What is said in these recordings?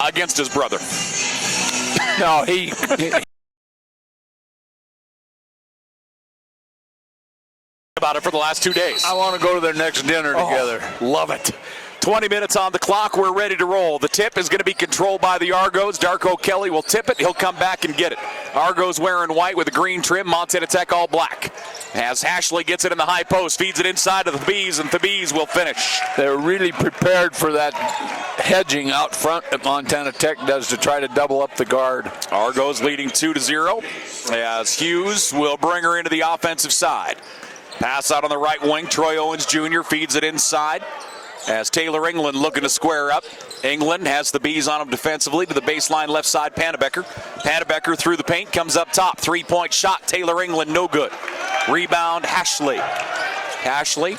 against his brother. No, he about it for the last 2 days. I want to go to their next dinner together. Love it. 20 minutes on the clock. We're ready to roll. The tip is going to be controlled by the Argos. Darko Kelly will tip it. He'll come back and get it. Argos wearing white with a green trim. Montana Tech all black. As Ashley gets it in the high post, feeds it inside to the Bees, and the Bees will finish. They're really prepared for that hedging out front that Montana Tech does to try to double up the guard. Argos leading 2-0 as Hughes will bring her into the offensive side. Pass out on the right wing. Troy Owens Jr. feeds it inside. As Taylor England looking to square up. England has the Bees on him defensively to the baseline left side. Pannebecker. Pannebecker through the paint, comes up top. 3-point shot. Taylor England, no good. Rebound, Ashley. Ashley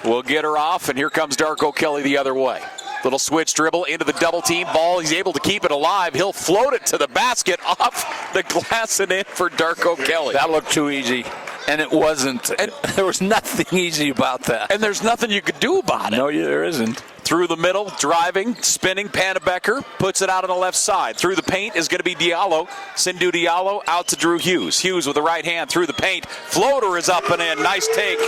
will get her off, and here comes Darko Kelly the other way. Little switch dribble into the double team ball. He's able to keep it alive. He'll float it to the basket off the glass and in for Darko Kelly. That looked too easy. And it wasn't. And there was nothing easy about that. And there's nothing you could do about it. No, there isn't. Through the middle, driving, spinning, Pannebecker puts it out on the left side. Through the paint is going to be Diallo. Sindhu Diallo out to Drew Hughes. Hughes with the right hand through the paint. Floater is up and in. Nice take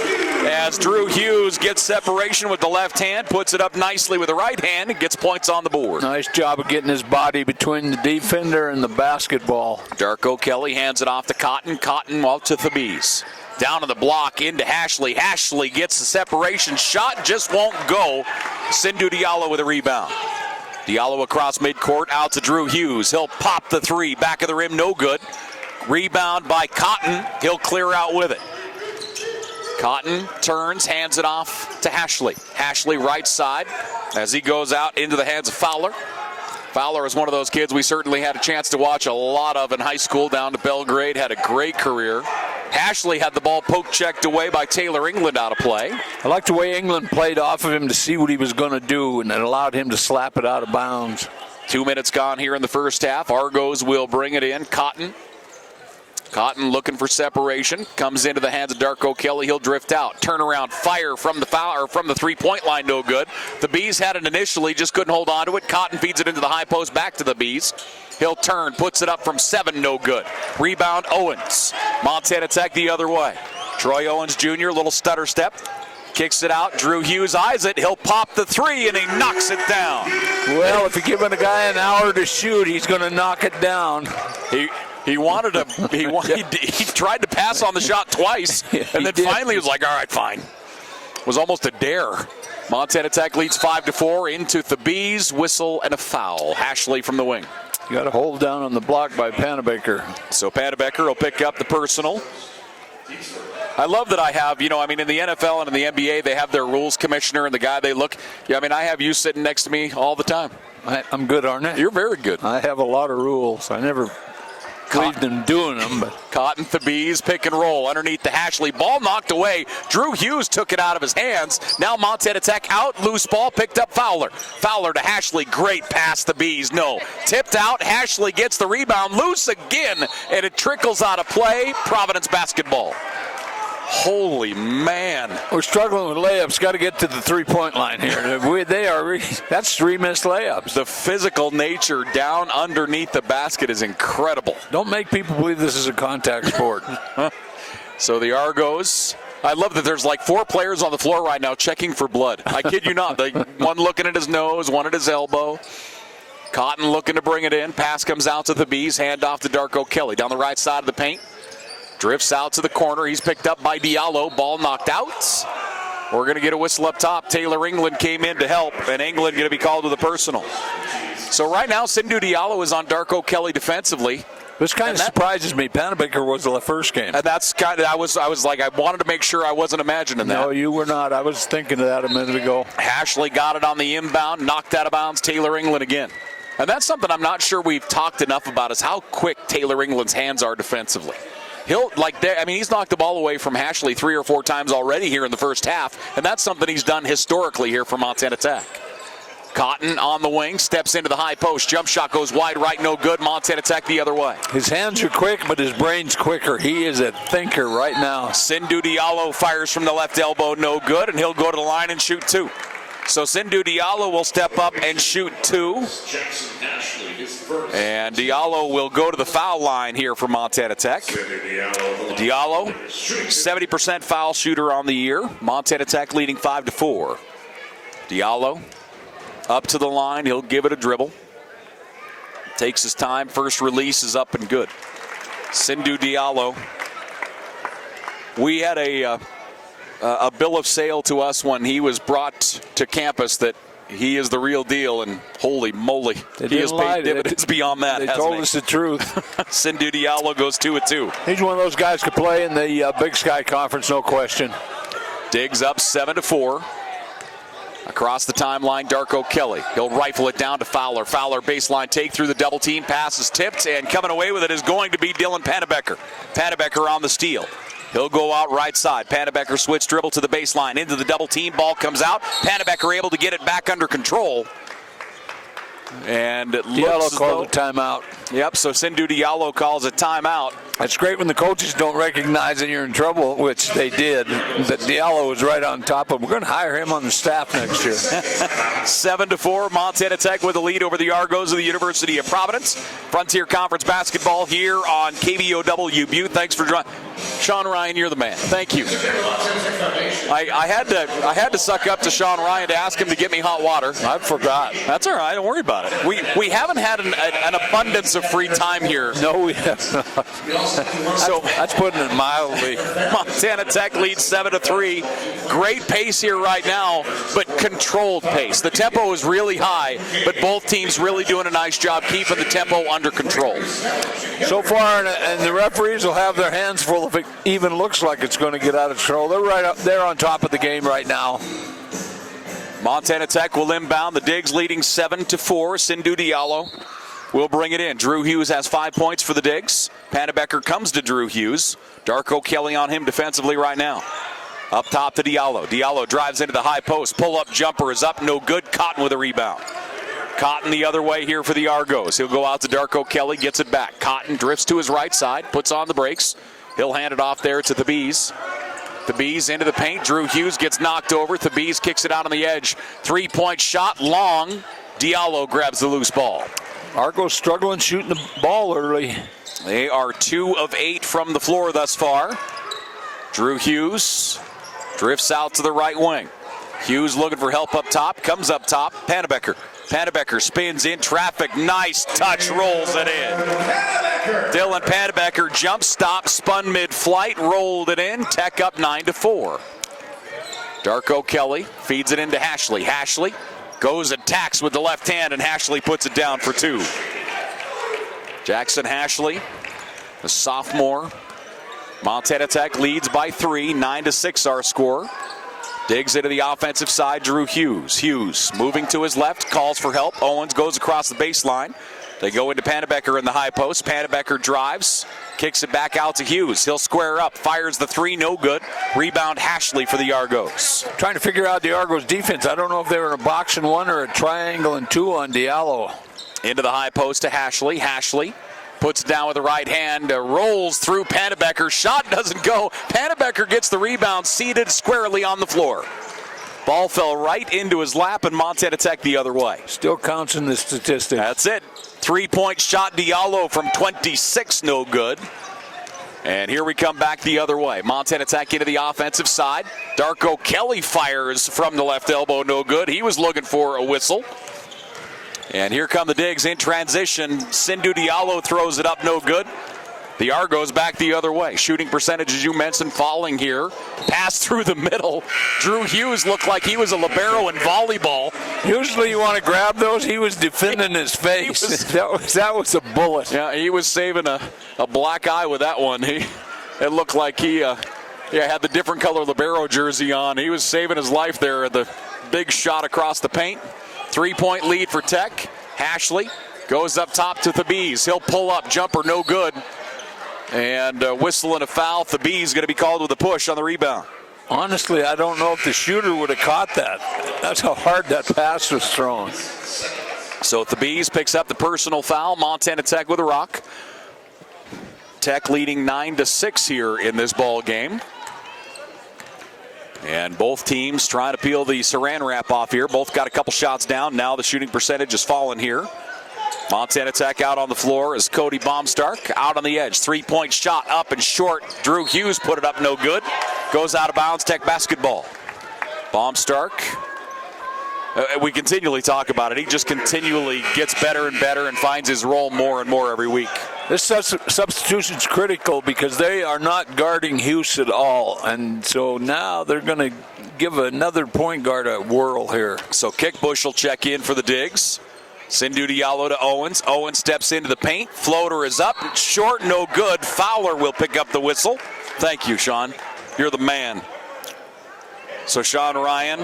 as Drew Hughes gets separation with the left hand, puts it up nicely with the right hand, and gets points on the board. Nice job of getting his body between the defender and the basketball. Darko Kelly hands it off to Cotton. Cotton out to the Bees. Down to the block into Ashley. Ashley gets the separation. Shot just won't go. Sindhu Diallo with a rebound. Diallo across midcourt out to Drew Hughes. He'll pop the three. Back of the rim, no good. Rebound by Cotton. He'll clear out with it. Cotton turns, hands it off to Ashley. Ashley right side as he goes out into the hands of Fowler. Fowler is one of those kids we certainly had a chance to watch a lot of in high school down to Belgrade. Had a great career. Ashley had the ball poke checked away by Taylor England out of play. I like the way England played off of him to see what he was going to do, and it allowed him to slap it out of bounds. 2 minutes gone here in the first half. Argos will bring it in. Cotton looking for separation. Comes into the hands of Darko Kelly. He'll drift out. Turnaround fire from the foul or from the three-point line. No good. The Bees had it initially, just couldn't hold on to it. Cotton feeds it into the high post back to the Bees. He'll turn, puts it up from 7. No good. Rebound Owens. Montana Tech the other way. Troy Owens Jr. Little stutter step. Kicks it out. Drew Hughes eyes it. He'll pop the three, and he knocks it down. Well, if you're giving a guy an hour to shoot, he's going to knock it down. He wanted to. He tried to pass on the shot twice, and then finally was like, "All right, fine." It was almost a dare. Montana Tech leads 5-4 into the Bees. Whistle and a foul. Ashley from the wing. You got a hold down on the block by Pannebecker. So Pannebecker will pick up the personal. I love that I have, in the NFL and in the NBA, they have their rules commissioner and the guy they look. I have you sitting next to me all the time. I'm good, aren't I? You're very good. I have a lot of rules. I never believed in doing them. But Cotton, the Bees, pick and roll underneath the Ashley. Ball knocked away. Drew Hughes took it out of his hands. Now Montana Tech out. Loose ball picked up Fowler. Fowler to Ashley. Great pass, the Bees. No. Tipped out. Ashley gets the rebound. Loose again. And it trickles out of play. Providence basketball. Holy man. We're struggling with layups. Got to get to the three-point line here. That's 3 missed layups. The physical nature down underneath the basket is incredible. Don't make people believe this is a contact sport. So the Argos, I love that there's like 4 players on the floor right now checking for blood. I kid you not. One looking at his nose, one at his elbow. Cotton looking to bring it in. Pass comes out to the Bees. Hand off to Darko Kelly down the right side of the paint. Drifts out to the corner. He's picked up by Diallo. Ball knocked out. We're going to get a whistle up top. Taylor England came in to help, and England going to be called to the personal. So right now, Sindhu Diallo is on Darko Kelly defensively. This kind of surprises me. Pannebecker was the first game. And that's kind of, I was like, I wanted to make sure I wasn't imagining that. No, you were not. I was thinking of that a minute ago. Ashley got it on the inbound, knocked out of bounds. Taylor England again. And that's something I'm not sure we've talked enough about is how quick Taylor England's hands are defensively. He's knocked the ball away from Ashley 3 or 4 times already here in the first half, and that's something he's done historically here for Montana Tech. Cotton on the wing, steps into the high post. Jump shot goes wide right, no good. Montana Tech the other way. His hands are quick, but his brain's quicker. He is a thinker right now. Sindhu Diallo fires from the left elbow, no good, and he'll go to the line and shoot 2. So Sindhu Diallo will step up and shoot 2. And Diallo will go to the foul line here for Montana Tech. Diallo, 70% foul shooter on the year. Montana Tech leading 5-4. Diallo up to the line. He'll give it a dribble. Takes his time. First release is up and good. Sindhu Diallo. We had a bill of sale to us when he was brought to campus that he is the real deal, and holy moly, he has paid dividends beyond that. They told us the truth. Sindhu Diallo goes 2 of 2. He's one of those guys who could play in the Big Sky Conference, no question. Diggs up 7-4. Across the timeline, Darko Kelly. He'll rifle it down to Fowler. Fowler baseline take through the double team. Pass is tipped, and coming away with it is going to be Dylan Panebecker. Panebecker on the steal. He'll go out right side. Panebecker switch dribble to the baseline. Into the double team. Ball comes out. Panebecker able to get it back under control. And it looks Diallo called a timeout. Yep, so Sindhu Diallo calls a timeout. It's great when the coaches don't recognize that you're in trouble, which they did. That Diallo was right on top of him. We're going to hire him on the staff next year. 7-4, Montana Tech with a lead over the Argos of the University of Providence. Frontier Conference basketball here on KBOW Butte. Thanks for joining. Sean Ryan, you're the man. Thank you. I had to suck up to Sean Ryan to ask him to get me hot water. I forgot. That's all right. Don't worry about it. We haven't had an abundance of free time here. No, we have not. So that's putting it mildly. Montana Tech leads 7-3. Great pace here right now, but controlled pace. The tempo is really high, but both teams really doing a nice job keeping the tempo under control. So far, and the referees will have their hands full if it even looks like it's going to get out of control. They're right up there on top of the game right now. Montana Tech will inbound. The Digs leading 7-4. Sindhu Diallo will bring it in. Drew Hughes has 5 points for the Digs. Panebecker comes to Drew Hughes. Darko Kelly on him defensively right now. Up top to Diallo. Diallo drives into the high post. Pull-up jumper is up, no good. Cotton with a rebound. Cotton the other way here for the Argos. He'll go out to Darko Kelly, gets it back. Cotton drifts to his right side, puts on the brakes. He'll hand it off there to Thabees. Thabees into the paint. Drew Hughes gets knocked over. Thabees kicks it out on the edge. 3-point shot, long. Diallo grabs the loose ball. Argos struggling shooting the ball early. They are 2 of 8 from the floor thus far. Drew Hughes drifts out to the right wing. Hughes looking for help up top. Comes up top. Panebecker. Panebecker spins in traffic. Nice touch. Rolls it in. Dylan Panebecker jump stop. Spun mid-flight. Rolled it in. Tech up 9-4. Darko Kelly feeds it into Hashley. Hashley goes attacks with the left hand, and Hashley puts it down for 2. Jackson Hashley, the sophomore. Montana Tech leads by 3, 9-6 our score. Digs into the offensive side, Drew Hughes. Hughes moving to his left, calls for help. Owens goes across the baseline. They go into Panebecker in the high post. Panebecker drives, kicks it back out to Hughes. He'll square up, fires the 3, no good. Rebound Hashley for the Argos. Trying to figure out the Argos defense. I don't know if they were in a box and 1 or a triangle and 2 on Diallo. Into the high post to Hashley. Hashley puts it down with the right hand, rolls through Panebecker. Shot doesn't go. Panebecker gets the rebound, seated squarely on the floor. Ball fell right into his lap, and Montana Tech the other way. Still counts in the statistics. That's it. 3-point shot, Diallo from 26, no good. And here we come back the other way. Montana Tech into the offensive side. Darko Kelly fires from the left elbow, no good. He was looking for a whistle. And here come the Digs in transition. Sindhu Diallo throws it up, no good. The Argos back the other way. Shooting percentage, as you mentioned, falling here. Pass through the middle. Drew Hughes looked like he was a libero in volleyball. Usually you want to grab those. He was defending his face. That was a bullet. Yeah, he was saving a black eye with that one. It looked like he had the different color libero jersey on. He was saving his life there at the big shot across the paint. 3-point lead for Tech. Hashley goes up top to Thabees. He'll pull up, jumper no good. And whistle and a foul. Thabees going to be called with a push on the rebound. Honestly, I don't know if the shooter would have caught that. That's how hard that pass was thrown. So Thabees picks up the personal foul. Montana Tech with a rock. Tech leading 9-6 here in this ball game. And both teams trying to peel the saran wrap off here. Both got a couple shots down. Now the shooting percentage has fallen here. Montana Tech out on the floor is Cody Baumstark out on the edge. 3-point shot up and short. Drew Hughes put it up no good. Goes out of bounds. Tech basketball. Baumstark. We continually talk about it. He just continually gets better and better and finds his role more and more every week. This substitution is critical because they are not guarding Hughes at all. And so now they're going to give another point guard a whirl here. So Kickbush will check in for the Digs. Sindhu Diallo to Owens. Owens steps into the paint. Floater is up. Short, no good. Fowler will pick up the whistle. Thank you, Sean. You're the man. So Sean Ryan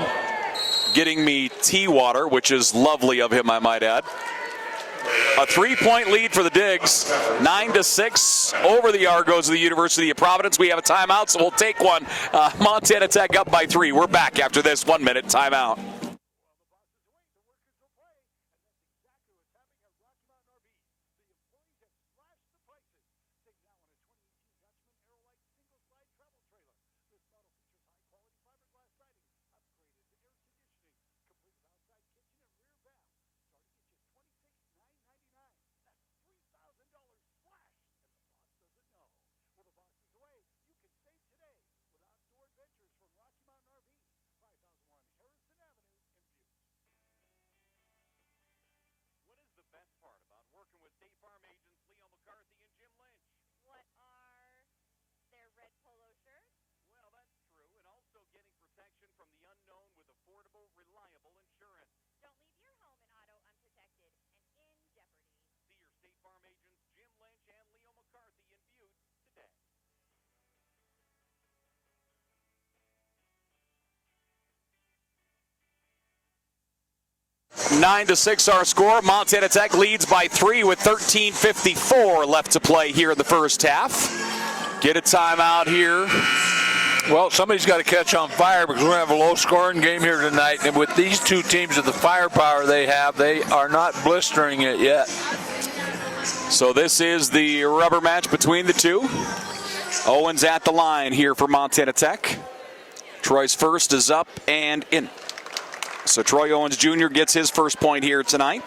getting me tea water, which is lovely of him, I might add. A 3-point lead for the Digs. 9-6 over the Argos of the University of Providence. We have a timeout, so we'll take one. Montana Tech up by 3. We're back after this 1-minute timeout. Nine to 6 our score. Montana Tech leads by 3 with 13:54 left to play here in the first half. Get a timeout here. Well, somebody's got to catch on fire because we're going to have a low-scoring game here tonight. And with these two teams with the firepower they have, they are not blistering it yet. So this is the rubber match between the two. Owens at the line here for Montana Tech. Troy's first is up and in. So Troy Owens Jr. gets his first point here tonight.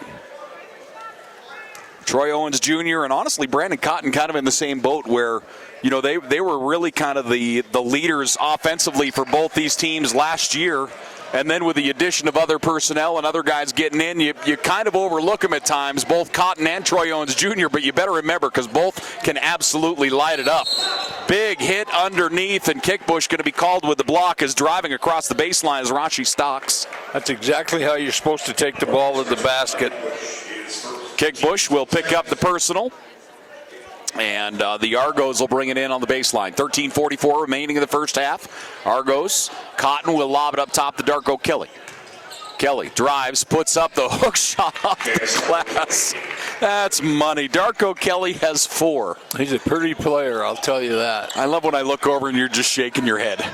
Troy Owens Jr. and honestly Brandon Cotton kind of in the same boat where, you know, they were really kind of the leaders offensively for both these teams last year. And then with the addition of other personnel and other guys getting in, you kind of overlook them at times, both Cotton and Troy Owens Jr., but you better remember because both can absolutely light it up. Big hit underneath, and Kickbush going to be called with the block as driving across the baseline is Rashi Stocks. That's exactly how you're supposed to take the ball to the basket. Kickbush will pick up the personal. And the Argos will bring it in on the baseline. 13:44 remaining in the first half. Argos, Cotton will lob it up top to Darko Kelly. Kelly drives, puts up the hook shot off the glass. That's money. Darko Kelly has 4. He's a pretty player, I'll tell you that. I love when I look over and you're just shaking your head.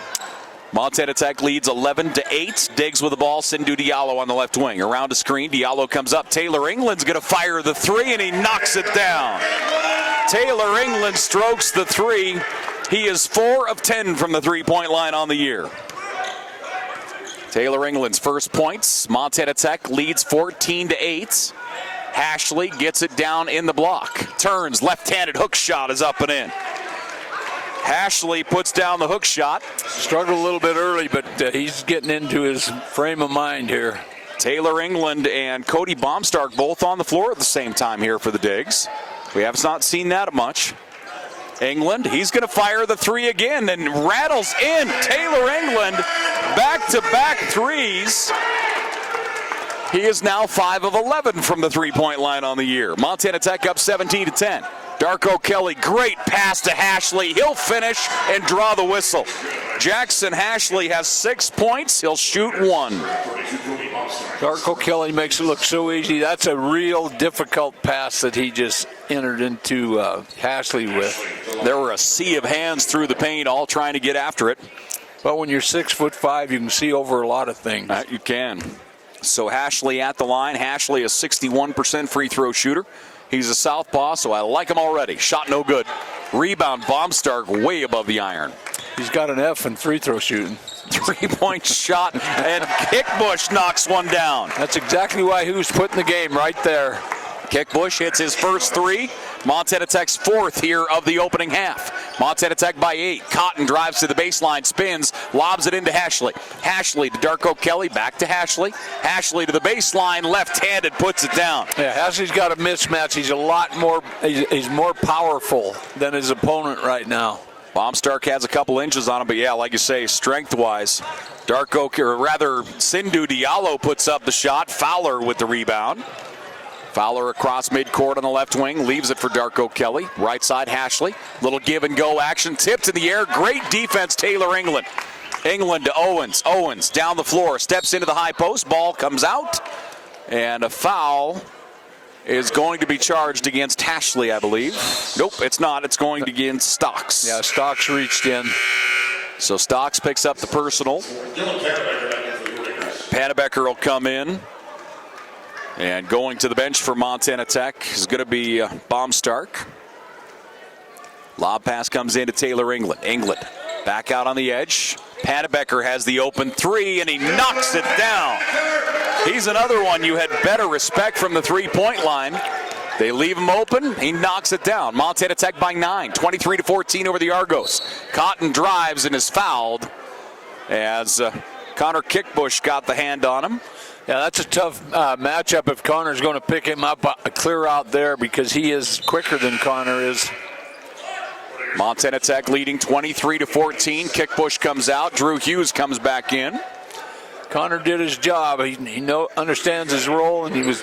Montana Tech leads 11-8. Diggs with the ball. Sindhu Diallo on the left wing. Around a screen. Diallo comes up. Taylor England's going to fire the 3, and he knocks it down. Taylor England strokes the 3. He is 4 of 10 from the 3-point line on the year. Taylor England's first points. Montana Tech leads 14-8. Hashley gets it down in the block. Turns. Left-handed hook shot is up and in. Hashley puts down the hook shot. Struggled a little bit early, but he's getting into his frame of mind here. Taylor England and Cody Baumstark both on the floor at the same time here for the Digs. We have not seen that much. England, he's going to fire the 3 again and rattles in. Taylor England, back-to-back threes. He is now 5 of 11 from the 3-point line on the year. Montana Tech up 17-10. Darko Kelly, great pass to Hashley. He'll finish and draw the whistle. Jackson Hashley has 6 points. He'll shoot 1. Darko Kelly makes it look so easy. That's a real difficult pass that he just entered into Hashley with. There were a sea of hands through the paint, all trying to get after it. But when you're 6'5", you can see over a lot of things. You can. So Hashley at the line. Hashley, a 61% free throw shooter. He's a southpaw, so I like him already. Shot no good. Rebound, Baumstark way above the iron. He's got an F in free throw shooting. 3-point shot, and Kickbush knocks one down. That's exactly why he was put in the game right there. Kickbush hits his first three. Montana Tech's fourth here of the opening half. Montana Tech by 8. Cotton drives to the baseline, spins, lobs it into Hashley. Hashley to Darko Kelly, back to Hashley. Hashley to the baseline, left-handed, puts it down. Yeah, Hashley's got a mismatch. He's a lot more, he's more powerful than his opponent right now. Bombstark has a couple inches on him, but yeah, like you say, strength-wise, Sindhu Diallo puts up the shot. Fowler with the rebound. Fowler across midcourt on the left wing, leaves it for Darko Kelly. Right side, Hashley. Little give and go action, tipped in the air. Great defense, Taylor England. England to Owens. Owens down the floor, steps into the high post. Ball comes out, and a foul is going to be charged against Hashley, I believe. Nope, it's not. It's going against Stocks. Yeah, Stocks reached in. So Stocks picks up the personal. Pannebecker will come in. And going to the bench for Montana Tech is going to be Bombstark. Lob pass comes into Taylor England. England back out on the edge. Pannebecker has the open three, and he knocks it down. He's another one you had better respect from the three-point line. They leave him open. He knocks it down. Montana Tech by 9, 23-14 over the Argos. Cotton drives and is fouled as Connor Kickbush got the hand on him. Yeah, that's a tough matchup if Connor's going to pick him up clear out there because he is quicker than Connor is. Montana Tech leading 23-14. Kickbush comes out. Drew Hughes comes back in. Connor did his job. He understands his role, and he was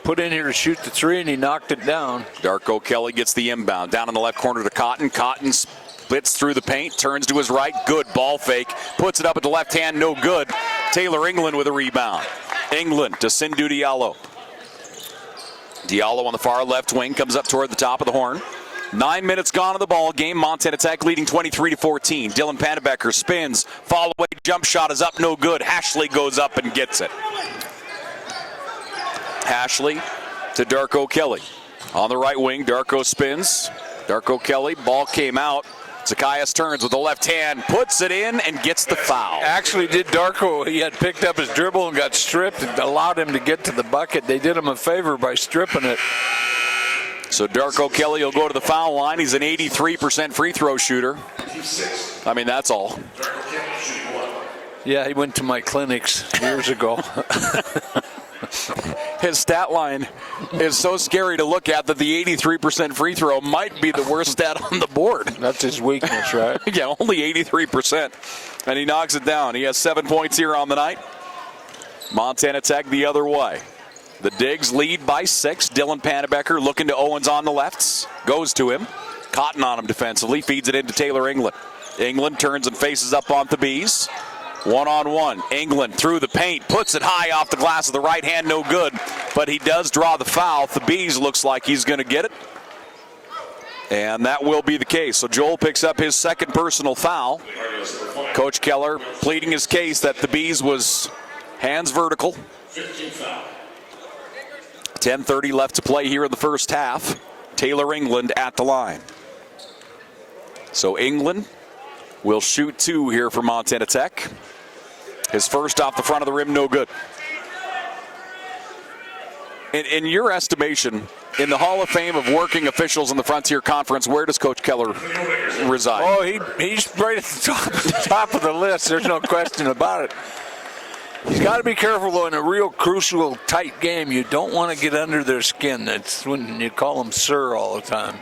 put in here to shoot the three, and he knocked it down. Darko Kelly gets the inbound. Down in the left corner to Cotton. Cotton splits through the paint, turns to his right. Good ball fake. Puts it up at the left hand. No good. Taylor England with a rebound. England to Sindhu Diallo. Diallo on the far left wing comes up toward the top of the horn. 9 minutes gone in the ball game. Montana Tech leading 23-14. Dylan Pannebecker spins. Fall away jump shot is up, no good. Hashley goes up and gets it. Hashley to Darko Kelly. On the right wing, Darko spins. Darko Kelly, ball came out. Zacchaeus turns with the left hand, puts it in, and gets the foul. Actually did Darko. He had picked up his dribble and got stripped and allowed him to get to the bucket. They did him a favor by stripping it. So Darko Kelly will go to the foul line. He's an 83% free throw shooter. I mean, that's all. Yeah, he went to my clinics years ago. His stat line is so scary to look at that the 83% free throw might be the worst stat on the board. That's his weakness, right? Yeah, only 83%. And he knocks it down. He has 7 points here on the night. Montana Tech the other way. The Digs lead by 6. Dylan Pannebecker looking to Owens on the lefts. Goes to him. Cotton on him defensively. Feeds it into Taylor England. England turns and faces up on the Bees. 1-on-1. England through the paint. Puts it high off the glass of the right hand. No good. But he does draw the foul. Thabees looks like he's going to get it. And that will be the case. So Joel picks up his second personal foul. Coach Keller pleading his case that Thabees was hands vertical. 10:30 left to play here in the first half. Taylor England at the line. So England will shoot 2 here for Montana Tech. His first off the front of the rim, no good. In your estimation, in the Hall of Fame of working officials in the Frontier Conference, where does Coach Keller reside? Oh, he's right at the top of the list. There's no question about it. He's got to be careful, though, in a real crucial, tight game. You don't want to get under their skin. That's when you call him sir all the time.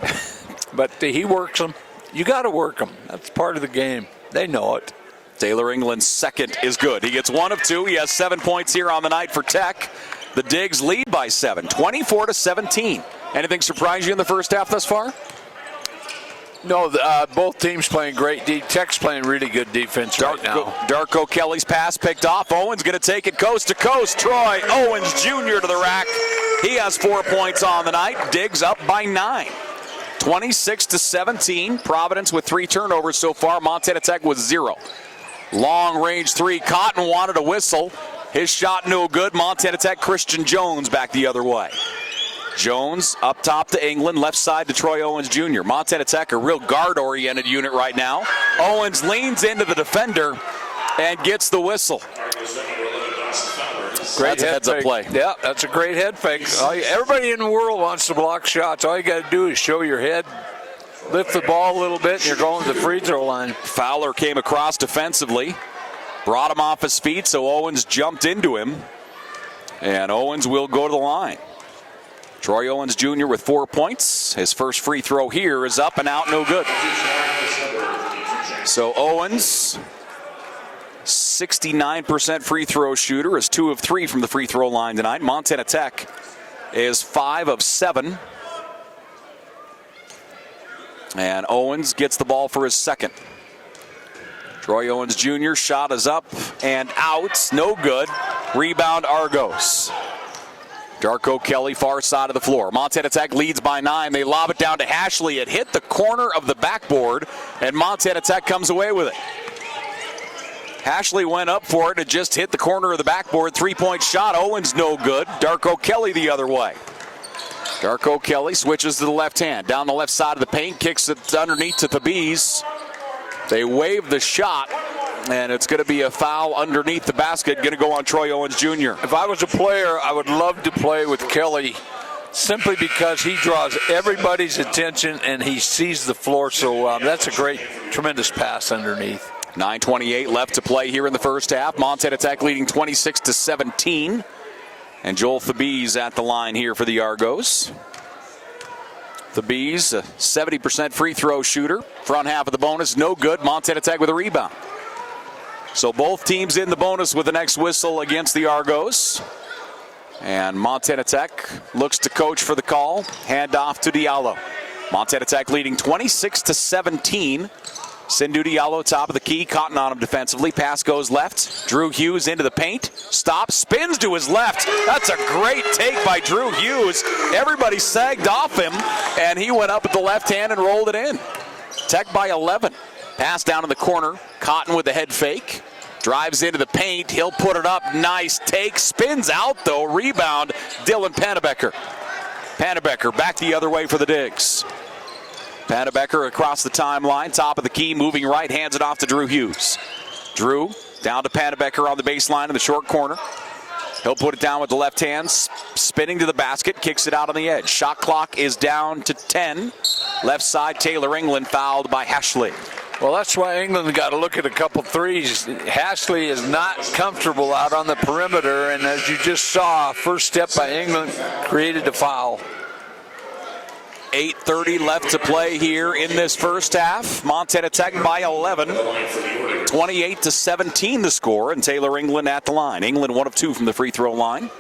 But he works them. You got to work them. That's part of the game. They know it. Taylor England's second is good. He gets 1 of 2. He has 7 points here on the night for Tech. The Digs lead by 7, 24-17. Anything surprise you in the first half thus far? No, both teams playing great. Tech's playing really good defense right now. Darko Kelly's pass picked off. Owens going to take it coast to coast. Troy Owens Jr. to the rack. He has 4 points on the night. Digs up by 9. 26-17. Providence with 3 turnovers so far. Montana Tech with 0. Long range 3. Cotton wanted a whistle. His shot no good. Montana Tech Christian Jones back the other way. Jones up top to England, left side to Troy Owens Jr. Montana Tech, a real guard-oriented unit right now. Owens leans into the defender and gets the whistle. Great heads-up play. Yeah, that's a great head fake. Everybody in the world wants to block shots. All you got to do is show your head, lift the ball a little bit, and you're going to the free throw line. Fowler came across defensively, brought him off his feet, so Owens jumped into him. And Owens will go to the line. Troy Owens Jr. with 4 points. His first free throw here is up and out, no good. So Owens, 69% free throw shooter, is 2 of 3 from the free throw line tonight. Montana Tech is 5 of 7. And Owens gets the ball for his second. Troy Owens Jr. shot is up and out, no good. Rebound Argos. Darko Kelly, far side of the floor. Montana Tech leads by 9. They lob it down to Hashley. It hit the corner of the backboard, and Montana Tech comes away with it. Hashley went up for it, and it just hit the corner of the backboard. 3-point shot. Owens no good. Darko Kelly the other way. Darko Kelly switches to the left hand. Down the left side of the paint, kicks it underneath to Thabees. They wave the shot, and it's going to be a foul underneath the basket. Going to go on Troy Owens Jr. If I was a player, I would love to play with Kelly simply because he draws everybody's attention and he sees the floor so well. That's a great, tremendous pass underneath. 9:28 left to play here in the first half. Montana Tech leading 26-17. And Joel Thabees at the line here for the Argos. Thabees, a 70% free throw shooter. Front half of the bonus, no good. Montana Tech with a rebound. So both teams in the bonus with the next whistle against the Argos. And Montana Tech looks to coach for the call. Hand off to Diallo. Montana Tech leading 26-17. Sindhu Diallo, top of the key. Cotton on him defensively. Pass goes left. Drew Hughes into the paint. Stops. Spins to his left. That's a great take by Drew Hughes. Everybody sagged off him, and he went up with the left hand and rolled it in. Tech by 11. Pass down in the corner. Cotton with the head fake. Drives into the paint. He'll put it up. Nice take. Spins out, though. Rebound, Dylan Pannebecker. Pannebecker back the other way for the Digs. Pannebecker across the timeline, top of the key, moving right, hands it off to Drew Hughes. Drew down to Pannebecker on the baseline in the short corner. He'll put it down with the left hand, spinning to the basket, kicks it out on the edge. Shot clock is down to 10. Left side, Taylor England fouled by Hashley. Well, that's why England got to look at a couple threes. Hashley is not comfortable out on the perimeter, and as you just saw, first step by England created a foul. 8:30 left to play here in this first half. Montana Tech by 11. 28-17 the score, and Taylor England at the line. England 1 of 2 from the free throw line.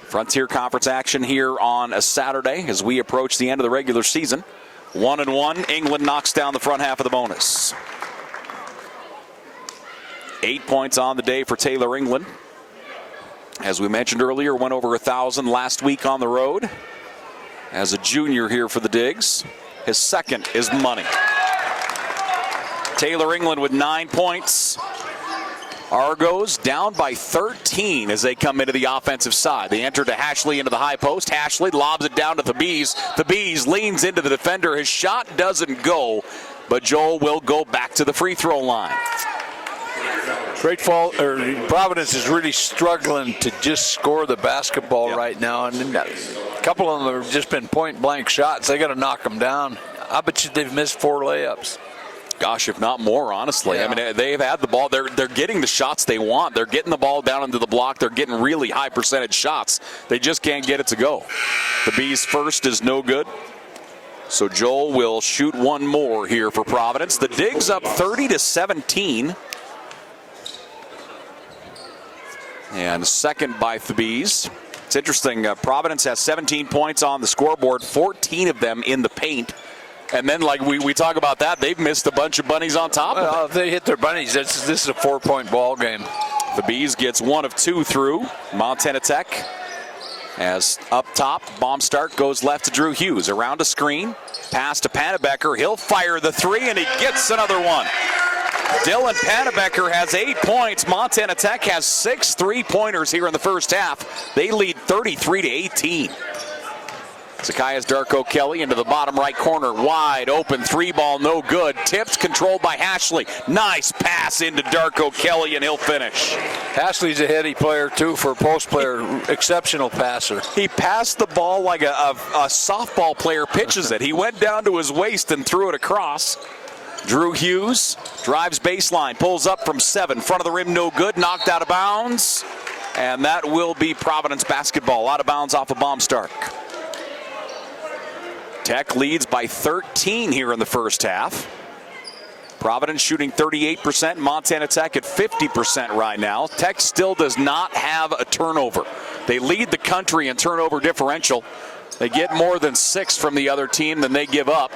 Frontier Conference action here on a Saturday as we approach the end of the regular season. 1-1. England knocks down the front half of the bonus. 8 points on the day for Taylor England. As we mentioned earlier, went over 1,000 last week on the road. As a junior here for the Digs, his second is money. Taylor England with 9 points. Argos down by 13 as they come into the offensive side. They enter to Hashley into the high post. Hashley lobs it down to Thabees. Thabees leans into the defender. His shot doesn't go, but Joel will go back to the free throw line. Providence is really struggling to just score the basketball right now, and a couple of them have just been point-blank shots. They got to knock them down. I bet you they've missed 4 layups. Gosh, if not more, honestly. Yeah. I mean, they've had the ball. They're getting the shots they want. They're getting the ball down into the block. They're getting really high percentage shots. They just can't get it to go. The Bees' first is no good. So Joel will shoot one more here for Providence. The Digs up 30-17. And second by Thabees. It's interesting. Providence has 17 points on the scoreboard, 14 of them in the paint. And then, like we talk about that, they've missed a bunch of bunnies on top of it. If they hit their bunnies, this is a 4-point ball game. Thabees gets 1 of 2 through. Montana Tech, as up top, bomb start goes left to Drew Hughes. Around a screen, pass to Pannebecker. He'll fire the 3, and he gets another one. Dylan Pannebecker has 8 points. Montana Tech has 6 3-pointers here in the first half. They lead 33-18. Zacchaeus Darko Kelly into the bottom right corner. Wide open, 3-ball, no good. Tipped, controlled by Hashley. Nice pass into Darko Kelly, and he'll finish. Hashley's a heady player, too, for a post player. Exceptional passer. He passed the ball like a softball player pitches it. He went down to his waist and threw it across. Drew Hughes drives baseline, pulls up from 7. Front of the rim, no good. Knocked out of bounds. And that will be Providence basketball. Out of bounds off of Baumstark. Tech leads by 13 here in the first half. Providence shooting 38%. Montana Tech at 50% right now. Tech still does not have a turnover. They lead the country in turnover differential. They get more than 6 from the other team than they give up.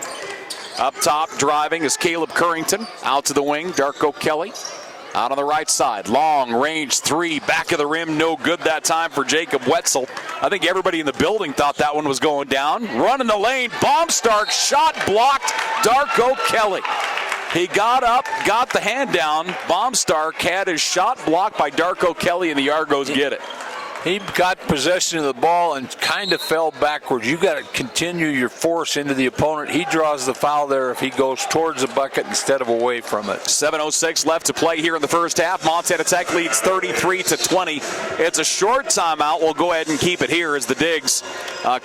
Up top driving is Caleb Currington. Out to the wing, Darko Kelly. Out on the right side, long range 3, back of the rim, no good that time for Jacob Wetzel. I think everybody in the building thought that one was going down. Run in the lane, Baumstark, shot blocked, Darko Kelly. He got up, got the hand down. Baumstark had his shot blocked by Darko Kelly, and the Argos get it. He got possession of the ball and kind of fell backwards. You got to continue your force into the opponent. He draws the foul there if he goes towards the bucket instead of away from it. 7:06 left to play here in the first half. Montana Tech leads 33-20. It's a short timeout. We'll go ahead and keep it here as the Digs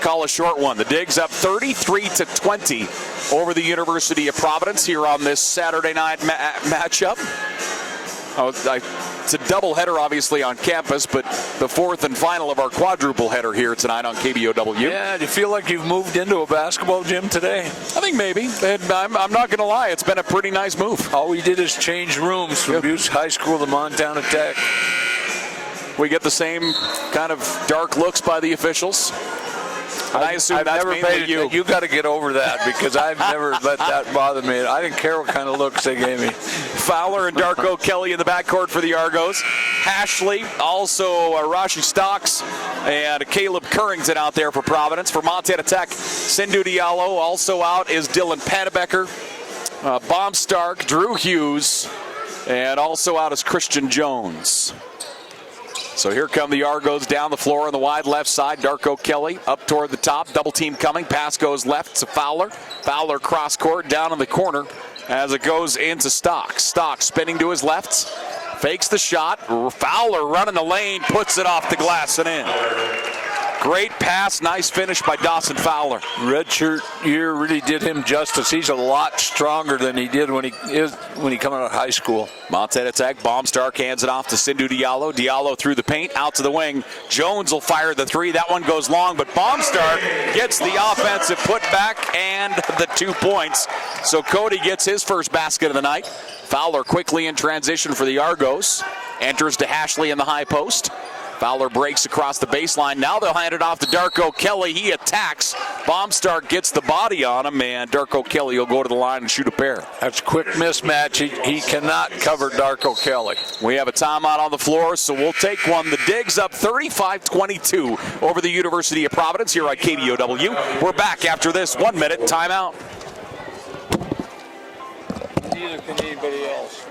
call a short one. The Digs up 33-20 over the University of Providence here on this Saturday night matchup. It's a doubleheader, obviously, on campus, but the fourth and final of our quadruple header here tonight on KBOW. Yeah, do you feel like you've moved into a basketball gym today? I think maybe. And I'm not going to lie, it's been a pretty nice move. All we did is change rooms from Butte High School to Montana Tech. We get the same kind of dark looks by the officials. I assume I've that's never mainly you. You got to get over that because I've never let that bother me. I didn't care what kind of looks they gave me. Fowler and Darko Kelly in the backcourt for the Argos. Hashley, also Rashi Stocks, and Caleb Currington out there for Providence. For Montana Tech, Sindhu Diallo. Also out is Dylan Panebecker, Baumstark, Drew Hughes, and also out is Christian Jones. So here come the Argos down the floor on the wide left side. Darko Kelly up toward the top. Double team coming. Pass goes left to Fowler. Fowler cross court down in the corner as it goes into Stocks. Stocks spinning to his left. Fakes the shot. Fowler running the lane. Puts it off the glass and in. Great pass. Nice finish by Dawson Fowler. Redshirt year really did him justice. He's a lot stronger than he did when he came out of high school. Montana Tech, Baumstark hands it off to Sindhu Diallo. Diallo through the paint, out to the wing. Jones will fire the 3. That one goes long, but Baumstark gets the offensive putback and the 2 points. So Cody gets his first basket of the night. Fowler quickly in transition for the Argos. Enters to Hashley in the high post. Fowler breaks across the baseline. Now they'll hand it off to Darko Kelly. He attacks. Baumstark gets the body on him, and Darko Kelly will go to the line and shoot a pair. That's a quick mismatch. He cannot cover Darko Kelly. We have a timeout on the floor, so we'll take one. The Digs up 35-22 over the University of Providence here at KBOW. We're back after this 1-minute timeout. Neither can anybody else.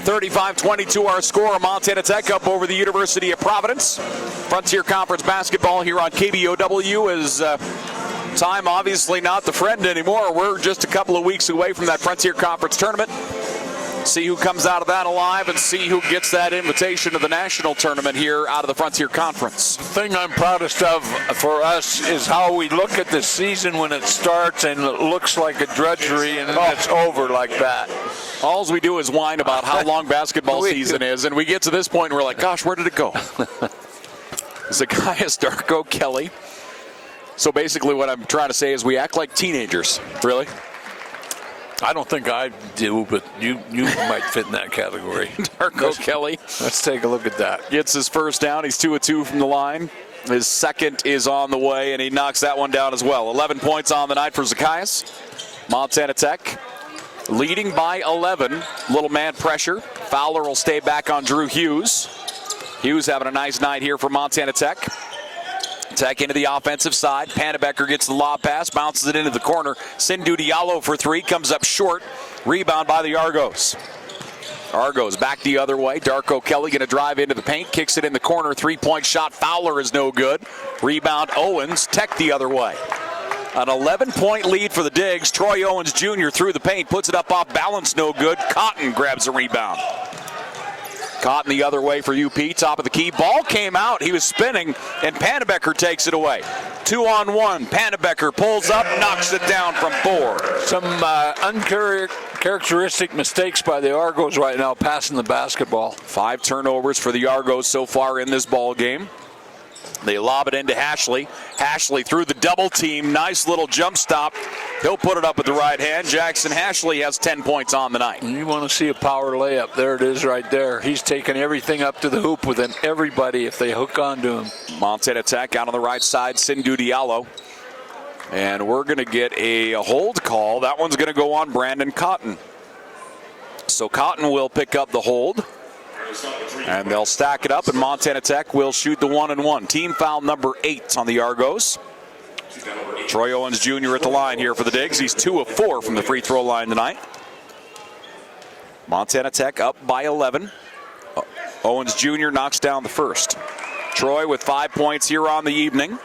$35-22 our score. Montana Tech up over the University of Providence. Frontier Conference basketball here on KBOW is time obviously not the friend anymore. We're just a couple of weeks away from that Frontier Conference tournament. See who comes out of that alive and see who gets that invitation to the national tournament here out of the Frontier Conference. The thing I'm proudest of for us is how we look at the season when it starts and it looks like a drudgery and then it's over like that. All we do is whine about how long basketball season is, and we get to this point and we're like, gosh, where did it go? Zacchaeus Darko Kelly. So basically what I'm trying to say is we act like teenagers. Really? I don't think I do, but you might fit in that category. Darko Kelly. Let's take a look at that. Gets his first down. He's 2 of 2 from the line. His second is on the way, and he knocks that one down as well. 11 points on the night for Zacchaeus. Montana Tech leading by 11. Little man pressure. Fowler will stay back on Drew Hughes. Hughes having a nice night here for Montana Tech. Tech into the offensive side. Pannebecker gets the lob pass, bounces it into the corner. Sindhu Diallo for 3, comes up short. Rebound by the Argos. Argos back the other way. Darko Kelly going to drive into the paint, kicks it in the corner. 3-point shot. Fowler is no good. Rebound Owens. Tech the other way. An 11-point lead for the Digs. Troy Owens Jr. through the paint, puts it up off balance, no good. Cotton grabs a rebound. Cotton the other way for UP, top of the key. Ball came out, he was spinning, and Pannebecker takes it away. 2-on-1, Pannebecker pulls up, knocks it down from 4. Some uncharacteristic mistakes by the Argos right now, passing the basketball. 5 turnovers for the Argos so far in this ball game. They lob it into Hashley. Hashley through the double team. Nice little jump stop. He'll put it up with the right hand. Jackson Hashley has 10 points on the night. You want to see a power layup. There it is right there. He's taking everything up to the hoop with him. Everybody, if they hook onto him. Montana Tech out on the right side. Sindhu Diallo. And we're going to get a hold call. That one's going to go on Brandon Cotton. So Cotton will pick up the hold. And they'll stack it up, and Montana Tech will shoot the 1-and-1. Team foul number 8 on the Argos. Troy Owens Jr. at the line here for the Digs. He's 2 of 4 from the free throw line tonight. Montana Tech up by 11. Owens Jr. knocks down the first. Troy with 5 points here on the evening.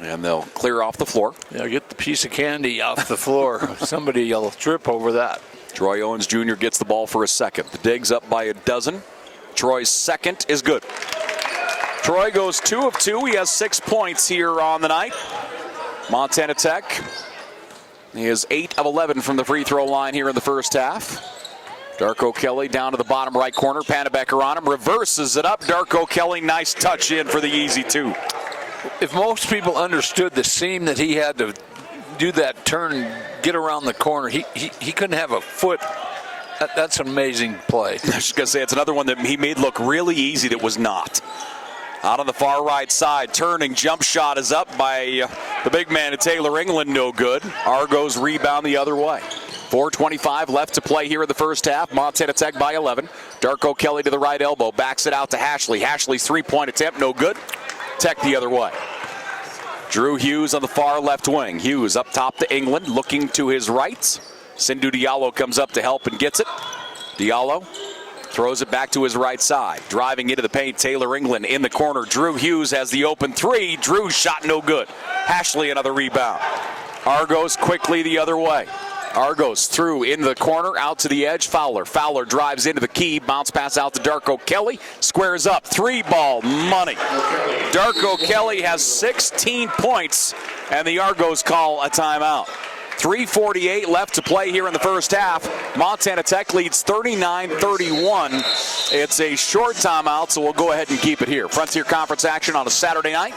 And they'll clear off the floor. Yeah, get the piece of candy off the floor. Somebody will trip over that. Troy Owens Jr. gets the ball for a second. The Digs up by a dozen. Troy's second is good. Troy goes 2 of 2. He has 6 points here on the night. Montana Tech is 8 of 11 from the free throw line here in the first half. Darko Kelly down to the bottom right corner. Pannebecker on him. Reverses it up. Darko Kelly, nice touch in for the easy 2. If most people understood the seam that he had to do that turn, get around the corner, he couldn't have a foot. That's an amazing play. I was just going to say, it's another one that he made look really easy that was not. Out on the far right side, turning jump shot is up by the big man at Taylor England, no good. Argos rebound the other way. 4:25 left to play here in the first half. Montana Tech by 11. Darko Kelly to the right elbow, backs it out to Hashley. Hashley's 3-point attempt, no good. Tech the other way. Drew Hughes on the far left wing. Hughes up top to England, looking to his right. Sindhu Diallo comes up to help and gets it. Diallo throws it back to his right side. Driving into the paint, Taylor England in the corner. Drew Hughes has the open 3. Drew's shot no good. Hashley another rebound. Argos quickly the other way. Argos through in the corner, out to the edge. Fowler drives into the key. Bounce pass out to Darko Kelly. Squares up. 3-ball money. Darko Kelly has 16 points, and the Argos call a timeout. 3:48 left to play here in the first half. Montana Tech leads 39-31. It's a short timeout, so we'll go ahead and keep it here. Frontier Conference action on a Saturday night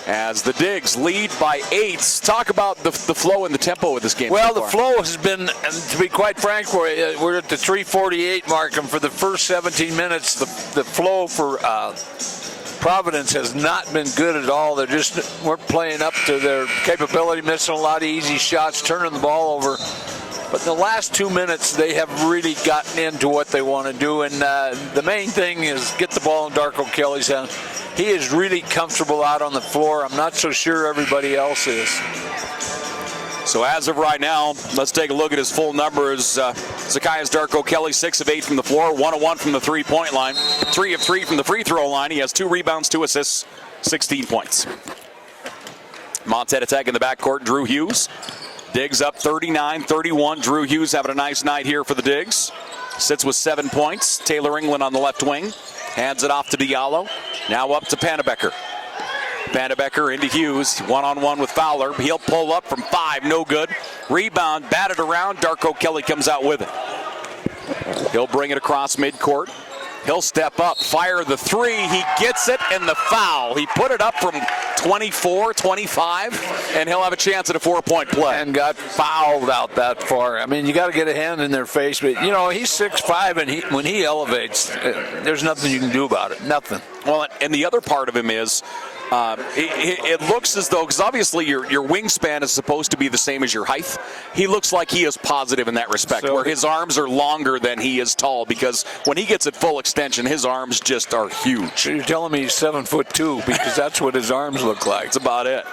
as the Digs lead by 8. Talk about the flow and the tempo of this game. Well, so the flow has been, to be quite frank, we're at the 3:48 mark, and for the first 17 minutes, the flow for Providence has not been good at all. They just weren't playing up to their capability, missing a lot of easy shots, turning the ball over. But in the last 2 minutes, they have really gotten into what they want to do, and the main thing is get the ball in Darko Kelly's hands. He is really comfortable out on the floor. I'm not so sure everybody else is. So as of right now, let's take a look at his full numbers. Zacchaeus Darko Kelly, 6 of 8 from the floor, 1 of 1 from the 3-point line, 3 of 3 from the free throw line. He has 2 rebounds, 2 assists, 16 points. Montana Tech in the backcourt, Drew Hughes. Diggs up 39-31. Drew Hughes having a nice night here for the Digs. Sits with 7 points. Taylor England on the left wing. Hands it off to Diallo. Now up to Pannebecker. Pannebecker into Hughes. One-on-one with Fowler. He'll pull up from 5. No good. Rebound. Batted around. Darko Kelly comes out with it. He'll bring it across midcourt. He'll step up, fire the 3. He gets it, and the foul. He put it up from 24, 25, and he'll have a chance at a 4-point play. And got fouled out that far. I mean, you got to get a hand in their face. But, you know, he's 6'5", and when he elevates, there's nothing you can do about it. Nothing. Well, and the other part of him is it looks as though, because obviously your wingspan is supposed to be the same as your height. He looks like he is positive in that respect, where his arms are longer than he is tall, because when he gets at full extension, his arms just are huge. So you're telling me he's 7'2", because that's what his arms look like. That's about it.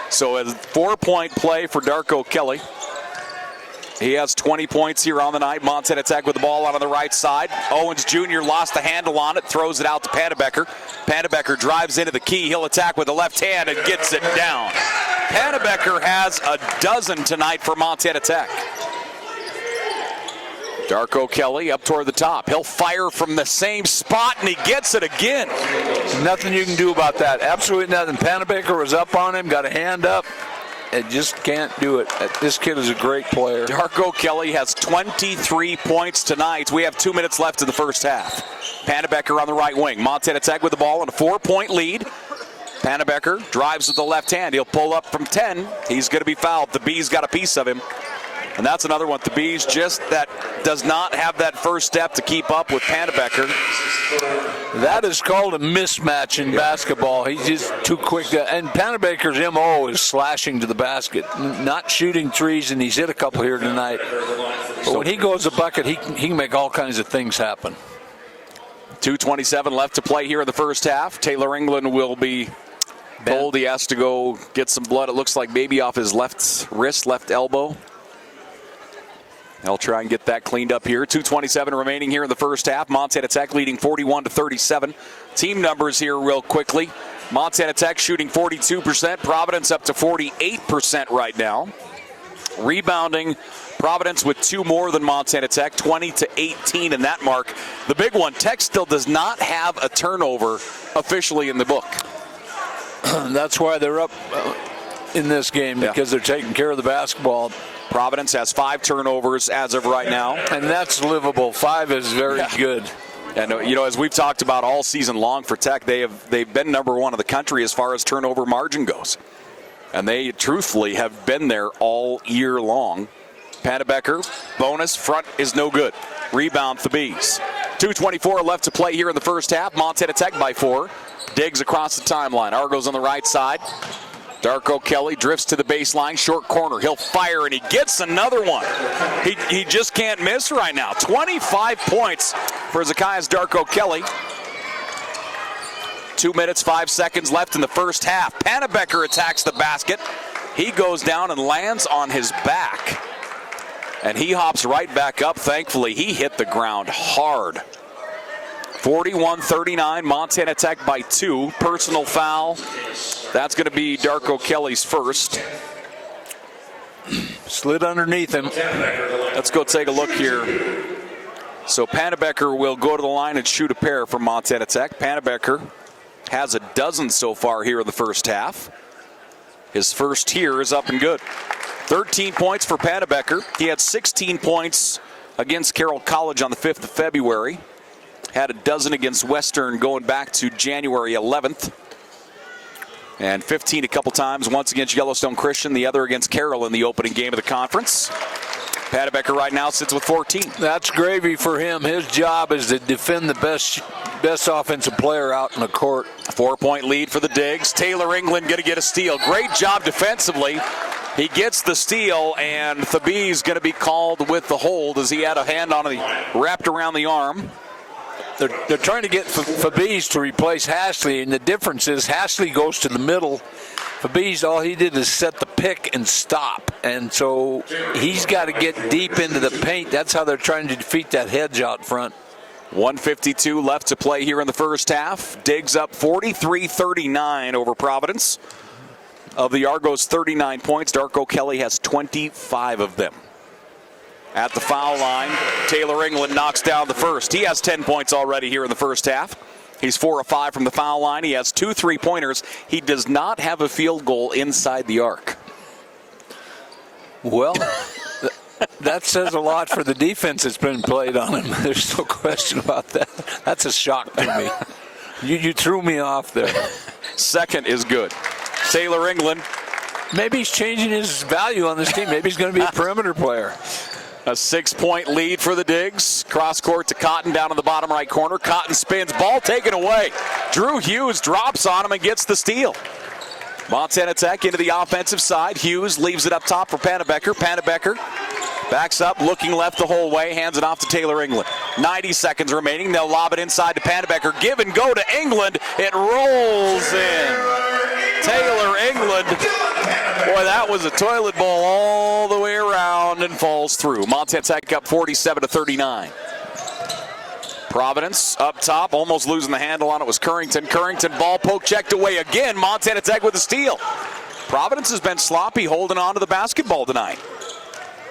So a 4-point play for Darko Kelly. He has 20 points here on the night. Montana Tech with the ball out on the right side. Owens Jr. lost the handle on it, throws it out to Pannebecker. Pannebecker drives into the key. He'll attack with the left hand and gets it down. Pannebecker has a dozen tonight for Montana Tech. Darko Kelly up toward the top. He'll fire from the same spot, and he gets it again. Nothing you can do about that. Absolutely nothing. Pannebecker was up on him, got a hand up. It just can't do it. This kid is a great player. Darko Kelly has 23 points tonight. We have 2 minutes left in the first half. Pannebecker on the right wing. Montana Tech with the ball in a 4-point lead. Pannebecker drives with the left hand. He'll pull up from 10. He's going to be fouled. The Bees got a piece of him. And that's another one. The Bees just that does not have that first step to keep up with Pannebecker. That is called a mismatch in basketball. He's just too quick. And Pannebecker's MO is slashing to the basket, not shooting threes, and he's hit a couple here tonight. But when he goes to bucket, he can make all kinds of things happen. 2:27 left to play here in the first half. Taylor England will be told he has to go get some blood. It looks like maybe off his left wrist, left elbow. They'll try and get that cleaned up here. 2:27 remaining here in the first half. Montana Tech leading 41-37. Team numbers here real quickly. Montana Tech shooting 42%. Providence up to 48% right now. Rebounding, Providence with 2 more than Montana Tech, 20-18 in that mark. The big one, Tech still does not have a turnover officially in the book. That's why they're up in this game, because they're taking care of the basketball. Providence has 5 turnovers as of right now. And that's livable. 5 is very good. And, you know, as we've talked about all season long for Tech, they've been number 1 in the country as far as turnover margin goes. And they truthfully have been there all year long. Pannebecker, bonus, front is no good. Rebound, the Bees. 2:24 left to play here in the first half. Montana Tech by 4. Diggs across the timeline. Argos on the right side. Darko Kelly drifts to the baseline, short corner. He'll fire, and he gets another one. He just can't miss right now. 25 points for Zacchaeus Darko Kelly. 2 minutes, 5 seconds left in the first half. Pannebecker attacks the basket. He goes down and lands on his back. And he hops right back up. Thankfully, he hit the ground hard. 41-39, Montana Tech by 2. Personal foul. That's going to be Darko Kelly's first. Slid underneath him. Let's go take a look here. So Pannebecker will go to the line and shoot a pair from Montana Tech. Pannebecker has a dozen so far here in the first half. His first here is up and good. 13 points for Pannebecker. He had 16 points against Carroll College on the 5th of February. Had a dozen against Western going back to January 11th. And 15 a couple times, once against Yellowstone Christian, the other against Carroll in the opening game of the conference. Pannebecker right now sits with 14. That's gravy for him. His job is to defend the best offensive player out in the court. 4-point lead for the Digs. Taylor England going to get a steal. Great job defensively. He gets the steal, and Thabee's going to be called with the hold as he had a hand on the wrapped around the arm. They're trying to get Fabiz to replace Hashley, and the difference is Hashley goes to the middle. Fabiz, all he did is set the pick and stop, and so he's got to get deep into the paint. That's how they're trying to defeat that hedge out front. 1:52 left to play here in the first half. Diggs up 43-39 over Providence. Of the Argos' 39 points, Darko Kelly has 25 of them. At the foul line, Taylor England knocks down the first. He has 10 points already here in the first half. He's 4 of 5 from the foul line. He has 2 3-pointers. He does not have a field goal inside the arc. Well, that says a lot for the defense that's been played on him. There's no question about that. That's a shock to me. You threw me off there. Second is good. Taylor England. Maybe he's changing his value on this team. Maybe he's going to be a perimeter player. A 6-point lead for the Digs. Cross court to Cotton down in the bottom right corner. Cotton spins. Ball taken away. Drew Hughes drops on him and gets the steal. Montana Tech into the offensive side. Hughes leaves it up top for Pannebecker. Pannebecker backs up, looking left the whole way. Hands it off to Taylor England. 90 seconds remaining. They'll lob it inside to Pannebecker. Give and go to England. It rolls in. Taylor England. Boy, that was a toilet bowl all the way around and falls through. Montana Tech up 47-39. Providence up top, almost losing the handle on it was Currington. Currington ball poke checked away again. Montana Tech with a steal. Providence has been sloppy holding on to the basketball tonight.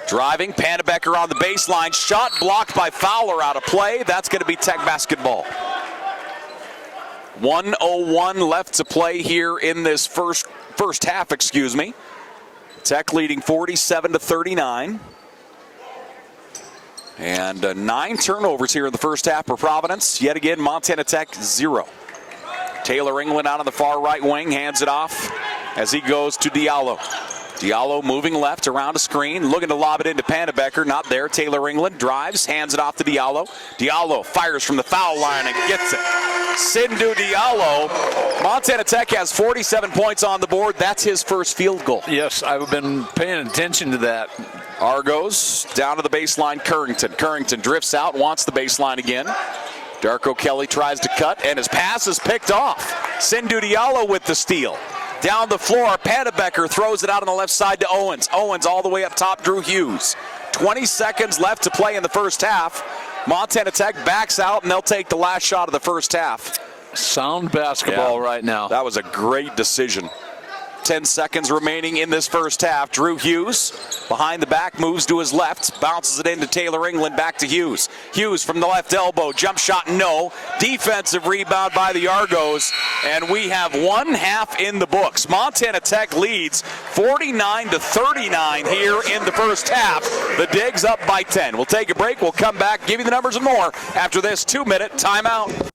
Driving, Pannebecker on the baseline. Shot blocked by Fowler out of play. That's going to be Tech basketball. 1:01 left to play here in this first half, Tech leading 47-39. And 9 turnovers here in the first half for Providence. Yet again, Montana Tech 0. Taylor England out on the far right wing, hands it off as he goes to Diallo. Diallo moving left around a screen, looking to lob it into Pannebecker. Not there. Taylor England drives, hands it off to Diallo. Diallo fires from the foul line and gets it. Sindhu Diallo. Montana Tech has 47 points on the board. That's his first field goal. Yes, I've been paying attention to that. Argos down to the baseline. Currington. Currington drifts out, wants the baseline again. Darko Kelly tries to cut, and his pass is picked off. Sindhu Diallo with the steal. Down the floor, Pannebecker throws it out on the left side to Owens. Owens all the way up top, Drew Hughes. 20 seconds left to play in the first half. Montana Tech backs out, and they'll take the last shot of the first half. Sound basketball right now. That was a great decision. 10 seconds remaining in this first half. Drew Hughes behind the back, moves to his left, bounces it into Taylor England, back to Hughes. Hughes from the left elbow, jump shot, no. Defensive rebound by the Argos, and we have one half in the books. Montana Tech leads 49-39 here in the first half. The Digs up by 10. We'll take a break. We'll come back, give you the numbers and more after this 2-minute timeout.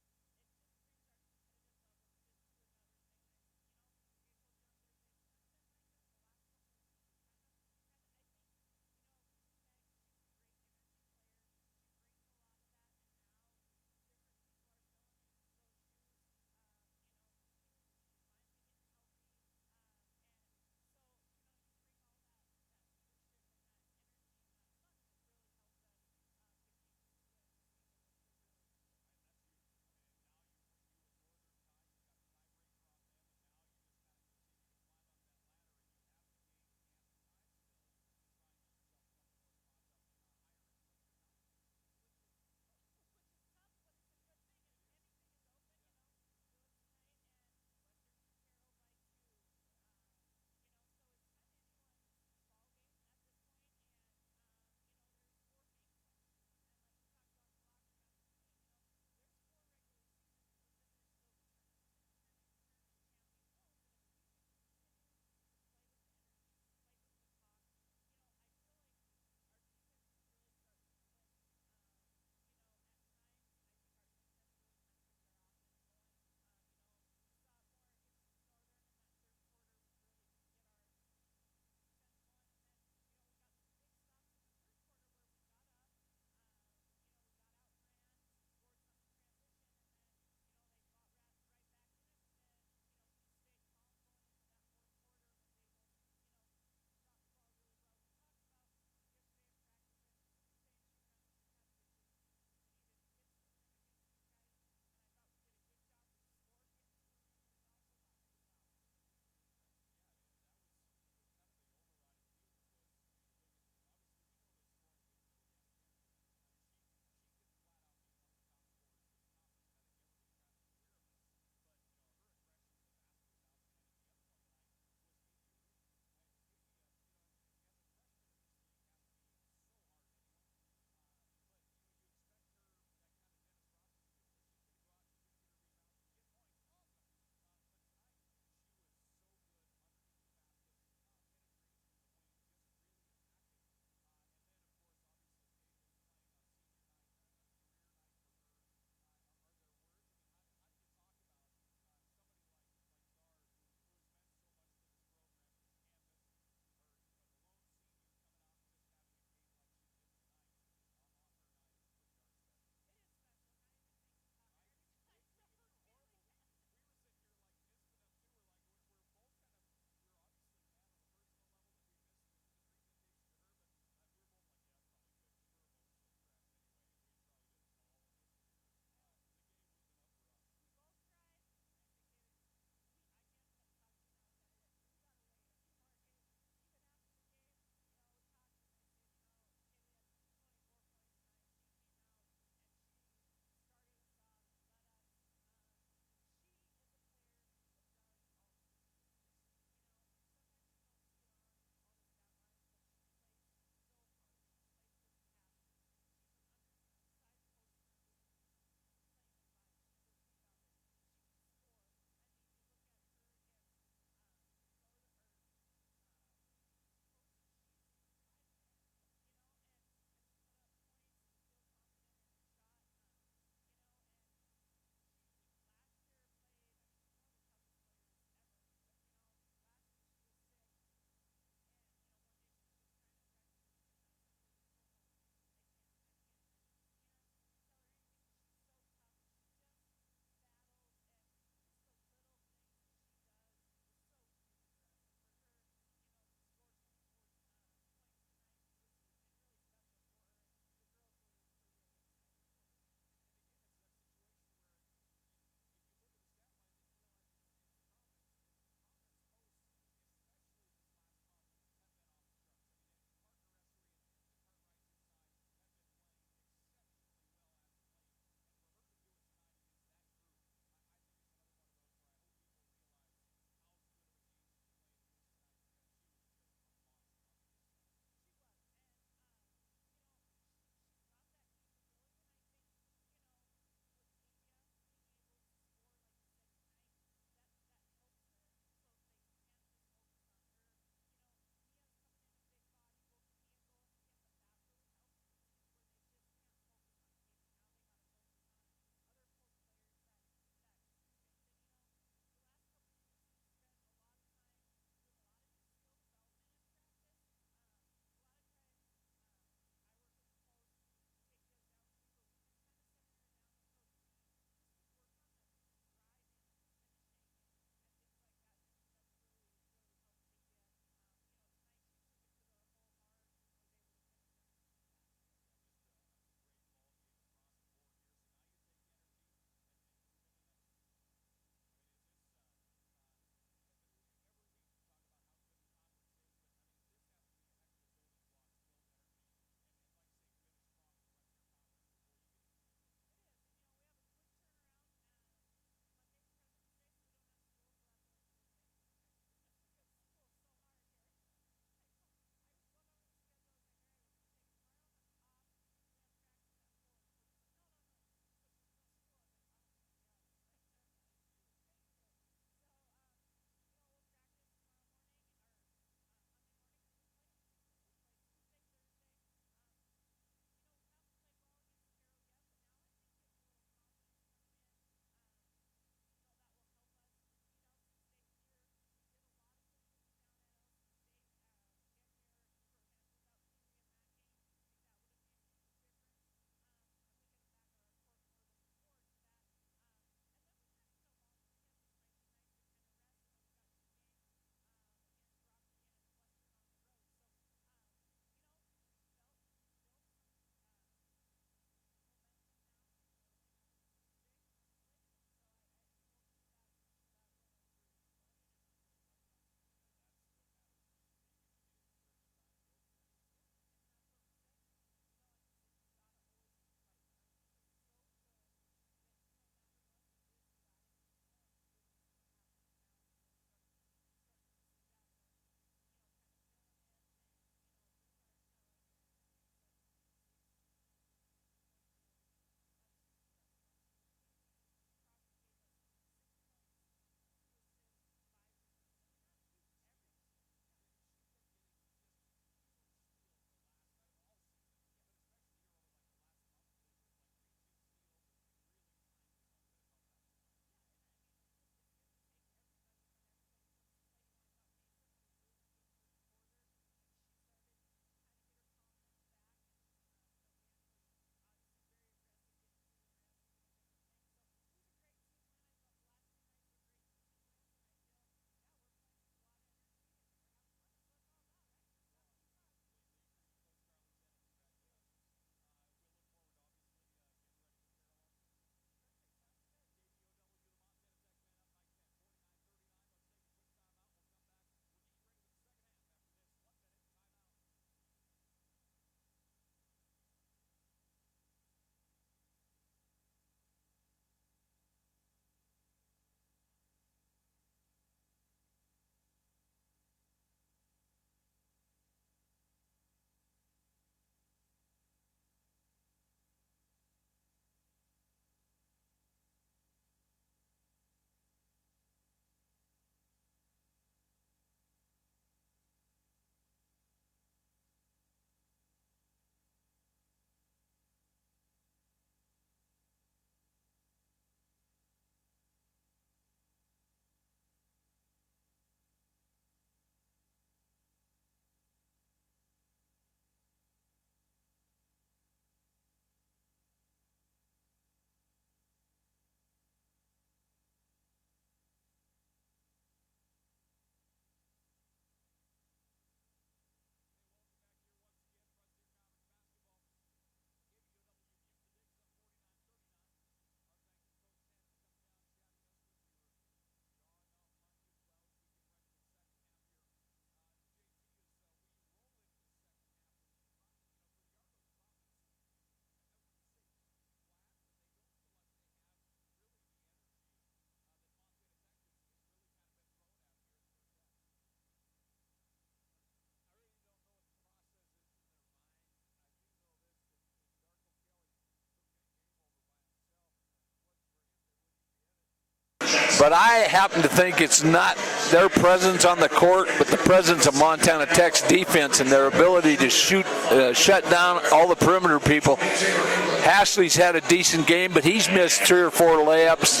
But I happen to think it's not their presence on the court, but the presence of Montana Tech's defense and their ability to shut down all the perimeter people. Hashley's had a decent game, but he's missed 3 or 4 layups.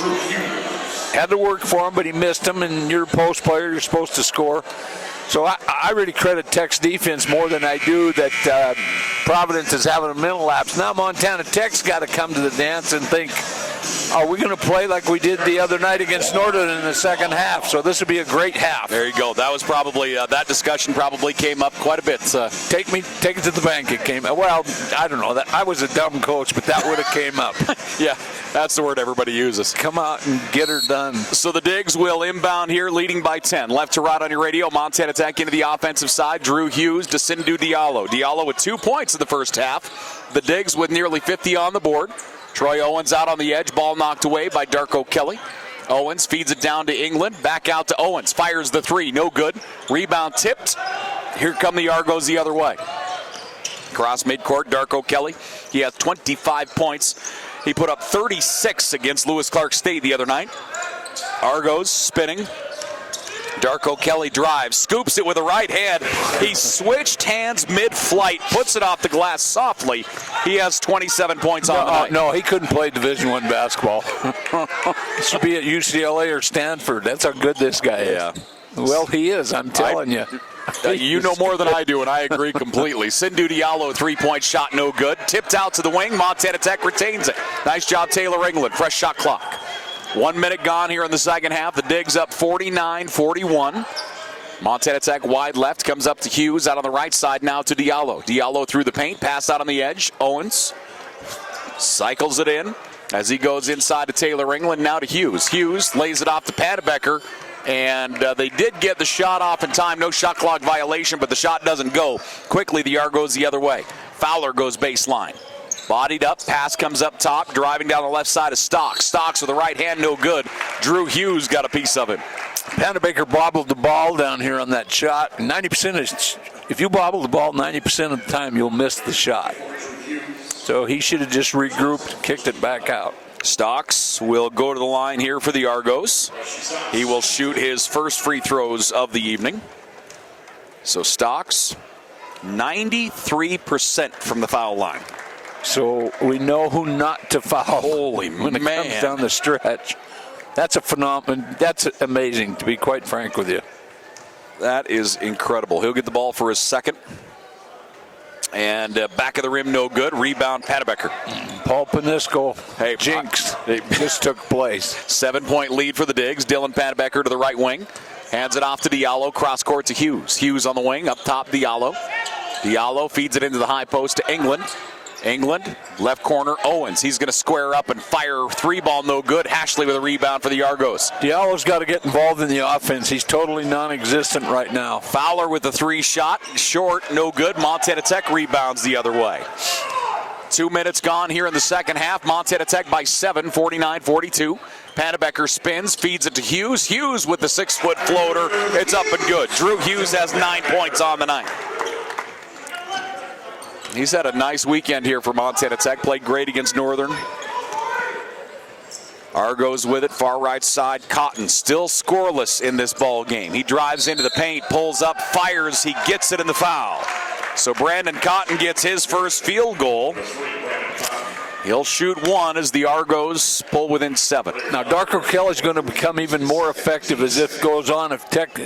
Had to work for him, but he missed them, and you're a post player, you're supposed to score. So I really credit Tech's defense more than I do that Providence is having a mental lapse. Now Montana Tech's got to come to the dance and think, are we going to play like we did the other night against Northern in the second half? So this would be a great half. There you go. That was probably, that discussion probably came up quite a bit. Take it to the bank. It came up. Well, I don't know. I was a dumb coach, but that would have came up. Yeah, that's the word everybody uses. Come out and get her done. So the Digs will inbound here, leading by 10. Left to right on your radio. Montana Tech into the offensive side. Drew Hughes to Sindhu Diallo. Diallo with 2 points in the first half. The Digs with nearly 50 on the board. Troy Owens out on the edge. Ball knocked away by Darko Kelly. Owens feeds it down to England. Back out to Owens. Fires the three. No good. Rebound tipped. Here come the Argos the other way. Cross midcourt. Darko Kelly. He has 25 points. He put up 36 against Lewis Clark State the other night. Argos spinning. Darko Kelly drives, scoops it with a right hand. He switched hands mid-flight, puts it off the glass softly. He has 27 points on the night. No, he couldn't play Division I basketball. Should be at UCLA or Stanford. That's how good this guy is. Yeah. Well, he is, I'm telling you. You know more than I do, and I agree completely. Sindhu Diallo, 3-point shot, no good. Tipped out to the wing. Montana Tech retains it. Nice job, Taylor England. Fresh shot clock. 1 minute gone here in the second half. The Digs up 49-41. Montana Tech wide left, comes up to Hughes out on the right side now to Diallo. Diallo through the paint, pass out on the edge. Owens cycles it in as he goes inside to Taylor England, now to Hughes. Hughes lays it off to Padebecker, and they did get the shot off in time. No shot clock violation, but the shot doesn't go. Quickly, the Argos the other way. Fowler goes baseline. Bodied up, pass comes up top, driving down the left side of Stocks. Stocks with the right hand, no good. Drew Hughes got a piece of it. Padebecker bobbled the ball down here on that shot. 90% is, if you bobble the ball 90% of the time, you'll miss the shot. So he should have just regrouped and kicked it back out. Stocks will go to the line here for the Argos. He will shoot his first free throws of the evening. So Stocks, 93% from the foul line. So we know who not to foul. Holy when it man. comes down the stretch. That's a phenomenon. That's amazing, to be quite frank with you. That is incredible. He'll get the ball for his second. And back of the rim, no good. Rebound, Padebecker. Paul Panisco, hey, jinx. It just took place. 7-point lead for the Digs. Dylan Padebecker to the right wing. Hands it off to Diallo. Cross court to Hughes. Hughes on the wing. Up top, Diallo. Diallo feeds it into the high post to England. England, left corner, Owens. He's going to square up and fire three ball, no good. Hashley with a rebound for the Argos. Diallo's got to get involved in the offense. He's totally non-existent right now. Fowler with the three shot, short, no good. Montana Tech rebounds the other way. 2 minutes gone here in the second half. Montana Tech by 7, 49-42. Padebecker spins, feeds it to Hughes. Hughes with the 6-foot floater. It's up and good. Drew Hughes has 9 points on the night. He's had a nice weekend here for Montana Tech. Played great against Northern. Argos with it, far right side. Cotton still scoreless in this ball game. He drives into the paint, pulls up, fires. He gets it in the foul. So Brandon Cotton gets his first field goal. He'll shoot one as the Argos pull within 7. Now Darko Kelly's going to become even more effective as it goes on. If Tech,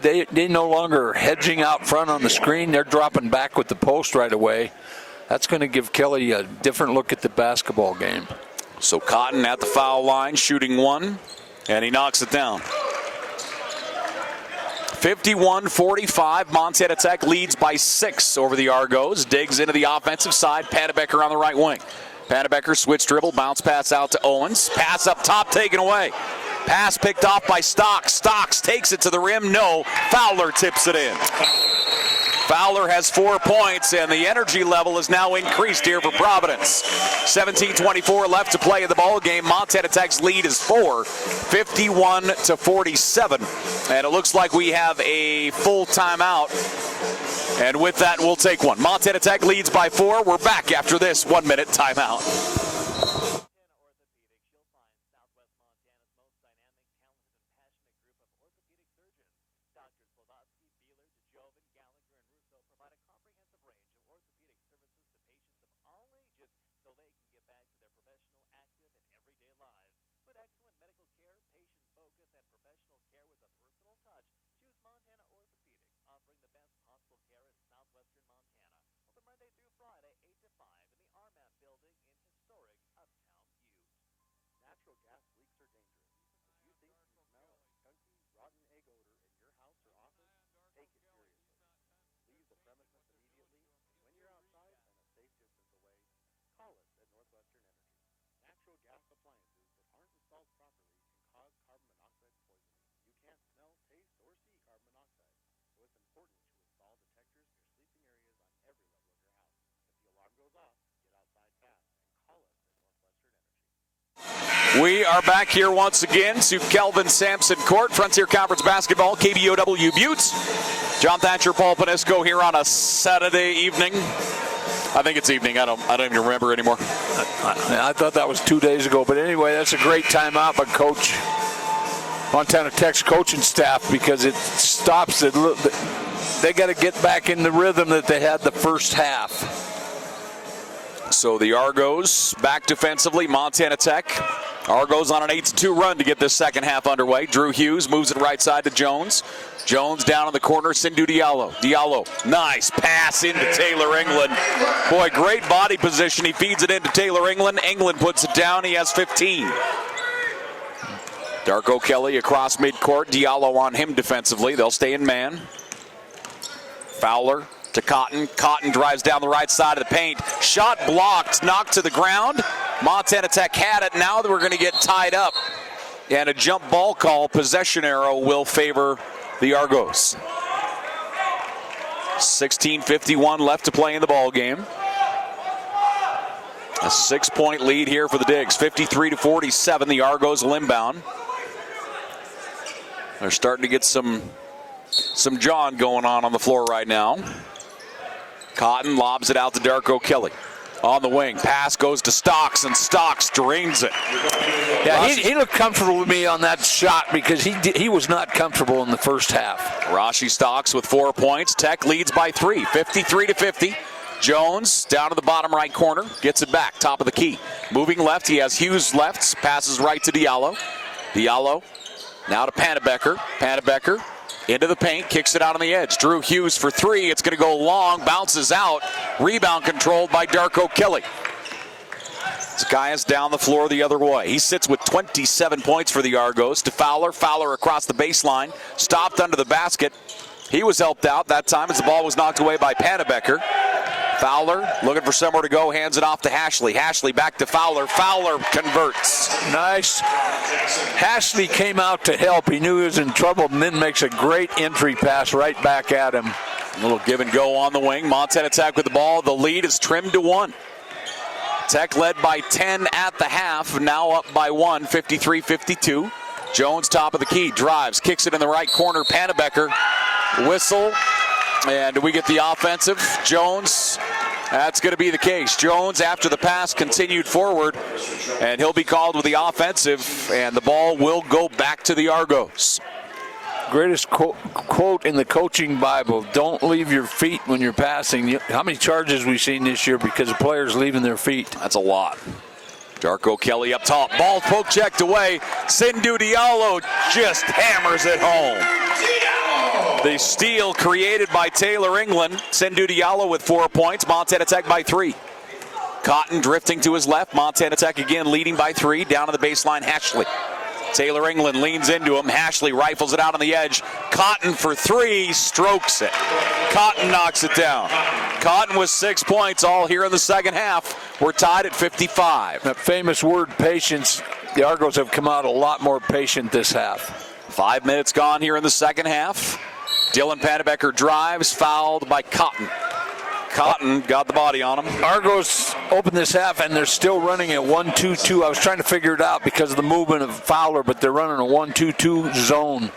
they no longer are hedging out front on the screen. They're dropping back with the post right away. That's going to give Kelly a different look at the basketball game. So Cotton at the foul line, shooting one, and he knocks it down. 51-45, Montana Tech leads by 6 over the Argos. Digs into the offensive side, Padebecker on the right wing. Padebecker switch dribble, bounce pass out to Owens. Pass up top, taken away. Pass picked off by Stocks. Stocks takes it to the rim, no. Fowler tips it in. Fowler has 4 points, and the energy level is now increased here for Providence. 17:24 left to play in the ball game. Montana Tech's lead is 4, 51-47, and it looks like we have a full timeout. And with that, we'll take one. Montana Tech leads by 4. We're back after this 1-minute timeout. professional care with a personal touch. Choose Montana Orthopedics, offering the best possible care in southwestern Montana. Open Monday through Friday, 8 to 5 in the RMAP building in historic Uptown Butte. Natural gas leaks are dangerous. If you think you smell a skunky, rotten egg odor in your house or office, take it seriously. Leave the premises immediately, and when you're outside and a safe distance away, call us at Northwestern Energy. Natural gas appliances that aren't installed properly can cause carbon monoxide poisoning. You can't smell, taste, or see carbon monoxide, so it's important to install detectors near sleeping areas on every level of your house. If the alarm goes off, get outside fast and call us at Northwestern Energy. We are back here once again to Kelvin Sampson Court, Frontier Conference Basketball, KBOW Butte. John Thatcher, Paul Panisco here on a Saturday evening. I think it's evening. I don't even remember anymore. I thought that was 2 days ago, but anyway, that's a great timeout by Coach Montana Tech's coaching staff because it stops it. They got to get back in the rhythm that they had the first half. So the Argos back defensively. Montana Tech. Argos on an 8-2 run to get this second half underway. Drew Hughes moves it right side to Jones. Jones down in the corner. Sindhu Diallo. Diallo, nice pass into Taylor England. Boy, great body position. He feeds it into Taylor England. England puts it down. He has 15. Darko Kelly across midcourt. Diallo on him defensively. They'll stay in man. Fowler to Cotton. Cotton drives down the right side of the paint. Shot blocked, knocked to the ground. Montana Tech had it. Now that we're going to get tied up. And a jump ball call. Possession arrow will favor the Argos. 16:51 left to play in the ball game. A 6-point lead here for the Digs. 53-47. The Argos will inbound. They're starting to get some John going on the floor right now. Cotton lobs it out to Darko Kelly. On the wing, pass goes to Stocks, and Stocks drains it. Yeah, he looked comfortable with me on that shot because he was not comfortable in the first half. Rashi Stocks with 4 points. Tech leads by 3, 53-50. Jones down to the bottom right corner, gets it back, top of the key. Moving left, he has Hughes left, passes right to Diallo. Diallo now to Pannebecker. Pannebecker into the paint, kicks it out on the edge. Drew Hughes for 3. It's going to go long, bounces out. Rebound controlled by Darko Kelly. This guy is down the floor the other way. He sits with 27 points for the Argos. To Fowler. Fowler across the baseline. Stopped under the basket. He was helped out that time as the ball was knocked away by Pannebecker. Fowler looking for somewhere to go, hands it off to Hashley. Hashley back to Fowler. Fowler converts. Nice. Hashley came out to help. He knew he was in trouble and then makes a great entry pass right back at him. A little give and go on the wing. Montana Tech with the ball. The lead is trimmed to 1. Tech led by 10 at the half, now up by 1, 53-52. Jones top of the key, drives, kicks it in the right corner. Pannebecker, whistle. And we get the offensive. Jones, that's going to be the case. Jones, after the pass, continued forward, and he'll be called with the offensive, and the ball will go back to the Argos. Greatest quote in the coaching Bible, don't leave your feet when you're passing. How many charges we've seen this year because of players leaving their feet? That's a lot. Darko Kelly up top. Ball poke checked away. Sindhu Diallo just hammers it home. The steal created by Taylor England. Sindhu Diallo with 4 points. Montana Tech by 3. Cotton drifting to his left. Montana Tech again leading by 3. Down to the baseline, Hashley. Taylor England leans into him. Hashley rifles it out on the edge. Cotton for 3, strokes it. Cotton knocks it down. Cotton with 6 points all here in the second half. We're tied at 55. That famous word, patience. The Argos have come out a lot more patient this half. 5 minutes gone here in the second half. Dylan Pannebecker drives, fouled by Cotton. Cotton got the body on him. Argos open this half, and they're still running a 1-2-2. I was trying to figure it out because of the movement of Fowler, but they're running a 1-2-2 zone.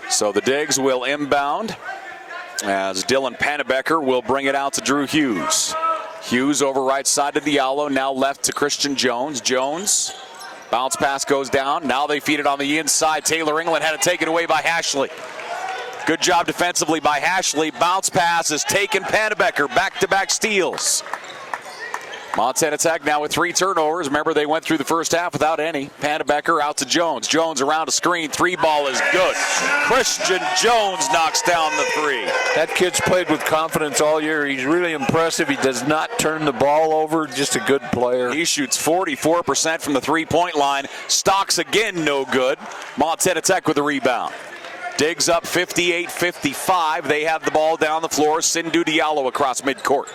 So the Digs will inbound as Dylan Pannebecker will bring it out to Drew Hughes. Hughes over right side to Diallo, now left to Christian Jones. Jones, bounce pass goes down. Now they feed it on the inside. Taylor England had it taken away by Hashley. Good job defensively by Hashley. Bounce pass is taken. Pannebecker back-to-back steals. Montana Tech now with 3 turnovers. Remember, they went through the first half without any. Pannebecker out to Jones. Jones around a screen. 3 ball is good. Christian Jones knocks down the 3. That kid's played with confidence all year. He's really impressive. He does not turn the ball over. Just a good player. He shoots 44% from the 3-point line. Stocks again, no good. Montana Tech with the rebound. Digs up 58-55. They have the ball down the floor. Sindhu Diallo across midcourt.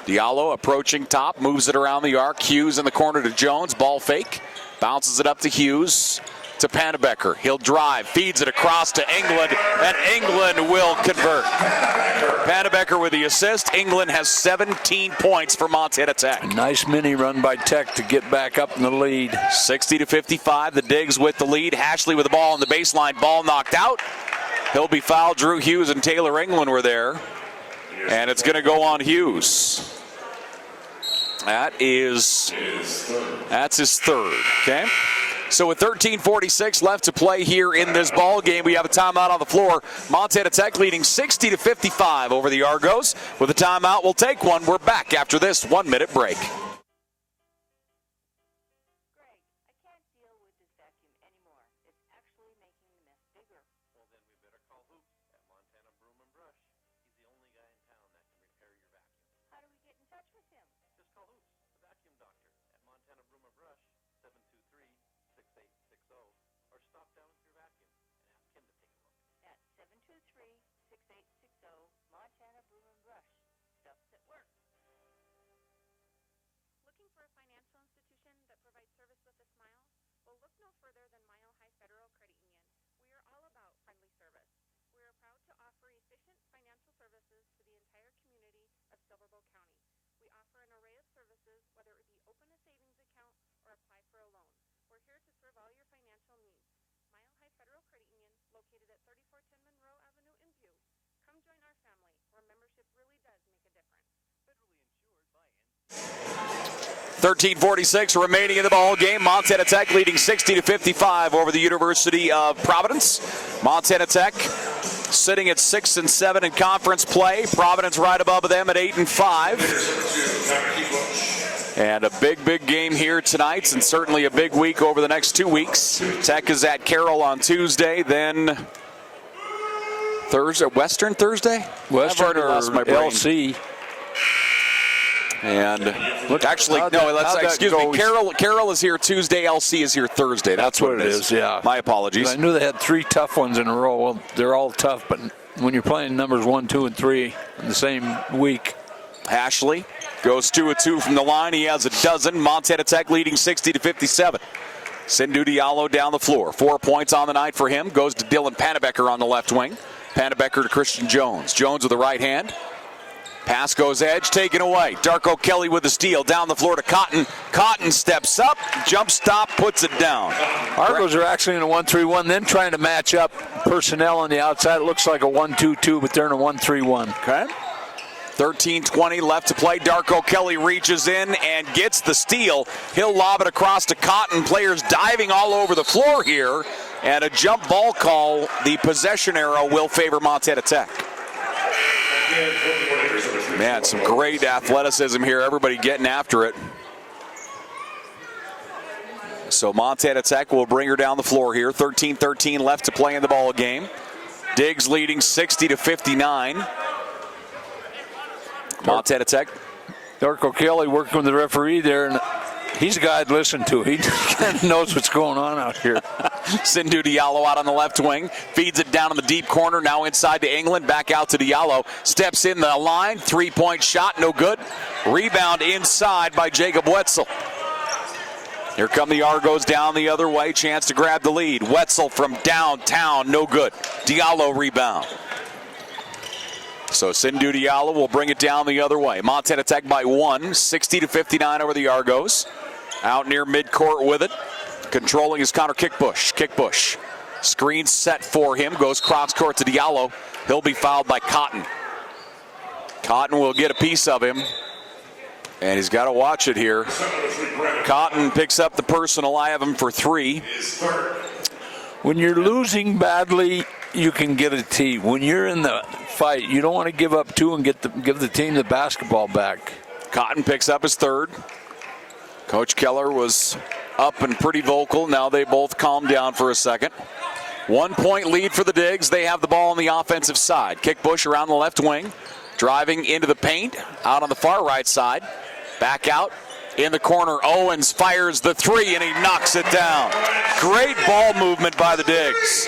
Diallo approaching top, moves it around the arc. Hughes in the corner to Jones. Ball fake. Bounces it up to Hughes. To Pannebecker. He'll drive. Feeds it across to England. And England will convert. Pannebecker with the assist. England has 17 points for Montana Tech. A nice mini run by Tech to get back up in the lead. 60-55. The Digs with the lead. Hashley with the ball on the baseline. Ball knocked out. He'll be fouled. Drew Hughes and Taylor England were there. And it's going to go on Hughes. That's his third. Okay. So with 13:46 left to play here in this ball game, we have a timeout on the floor. Montana Tech leading 60-55 over the Argos. With a timeout, we'll take one. We're back after this 1-minute break. Greg, I can't deal with this vacuum anymore. It's actually making the mess bigger. Well, then we better call Hoops at Montana Broom and Brush. He's the only guy in town that can repair your vacuum. How do we get in touch with him? Just call Hoops, the vacuum doctor, at Montana Broom and Brush, 723-6860, or stop down with your vacuum and ask him to take a look. At 723-6860, Montana Broom and Brush. Stuff that works. Looking for a financial institution that provides service with a smile? Well, look no further than Mile High Federal Credit Union. We are all about friendly service. We are proud to offer efficient financial services to the entire community of Silver Bow County. We offer an array of services, whether it be open a savings account or apply for a loan. We're here to serve all your financial needs. Mile High Federal Credit Union, located at 3410 Monroe Avenue in View. Come join our family, where membership really does make a difference. Federally insured by 13:46 remaining in the ball game. Montana Tech leading 60-55 over the University of Providence. Montana Tech sitting at 6-7 in conference play. Providence right above them at 8-5. And a big game here tonight, and certainly a big week over the next 2 weeks. Tech is at Carroll on Tuesday, then Thursday, Western Thursday? Western I've already lost my brain. LC. And actually, excuse me. Carroll is here Tuesday. LC is here Thursday. That's what it is. Yeah. My apologies. I knew they had 3 tough ones in a row. Well, they're all tough, but when you're playing numbers 1, 2, and 3 in the same week. Hashley goes 2-2 from the line. He has a dozen. Montana Tech leading 60-57. Sindhu Diallo down the floor. 4 points on the night for him. Goes to Dylan Pannebecker on the left wing. Pannebecker to Christian Jones. Jones with the right hand. Pass goes edge, taken away. Darko Kelly with the steal. Down the floor to Cotton. Cotton steps up, jump stop, puts it down. Argos are actually in a 1-3-1, then trying to match up personnel on the outside. It looks like a 1-2-2, but they're in a 1-3-1. Okay. 13:20 left to play. Darko Kelly reaches in and gets the steal. He'll lob it across to Cotton. Players diving all over the floor here. And a jump ball call. The possession arrow will favor Montana Tech. Man, some great athleticism here. Everybody getting after it. So Montana Tech will bring her down the floor here. 13:13 left to play in the ball game. Diggs leading 60-59. Montana Tech. Darko Kelly working with the referee there, and he's a guy I'd listen to. He kind of knows what's going on out here. Sindhu Diallo out on the left wing. Feeds it down in the deep corner. Now inside to England. Back out to Diallo. Steps in the line. 3-point shot. No good. Rebound inside by Jacob Wetzel. Here come the Argos down the other way. Chance to grab the lead. Wetzel from downtown. No good. Diallo rebound. So Sindhu Diallo will bring it down the other way. Montana Tech by 1. 60-59 over the Argos. Out near midcourt with it. Controlling is Connor Kickbush. Kickbush. Screen set for him. Goes cross court to Diallo. He'll be fouled by Cotton. Cotton will get a piece of him. And he's got to watch it here. Cotton picks up the personal. I have him for 3. When you're losing badly, you can get a tee. When you're in the fight, you don't want to give up 2 and give the team the basketball back. Cotton picks up his third. Coach Keller was up and pretty vocal. Now they both calm down for a second. 1 point lead for the Digs. They have the ball on the offensive side. Kickbush around the left wing. Driving into the paint. Out on the far right side. Back out. In the corner, Owens fires the three, and he knocks it down. Great ball movement by the Digs.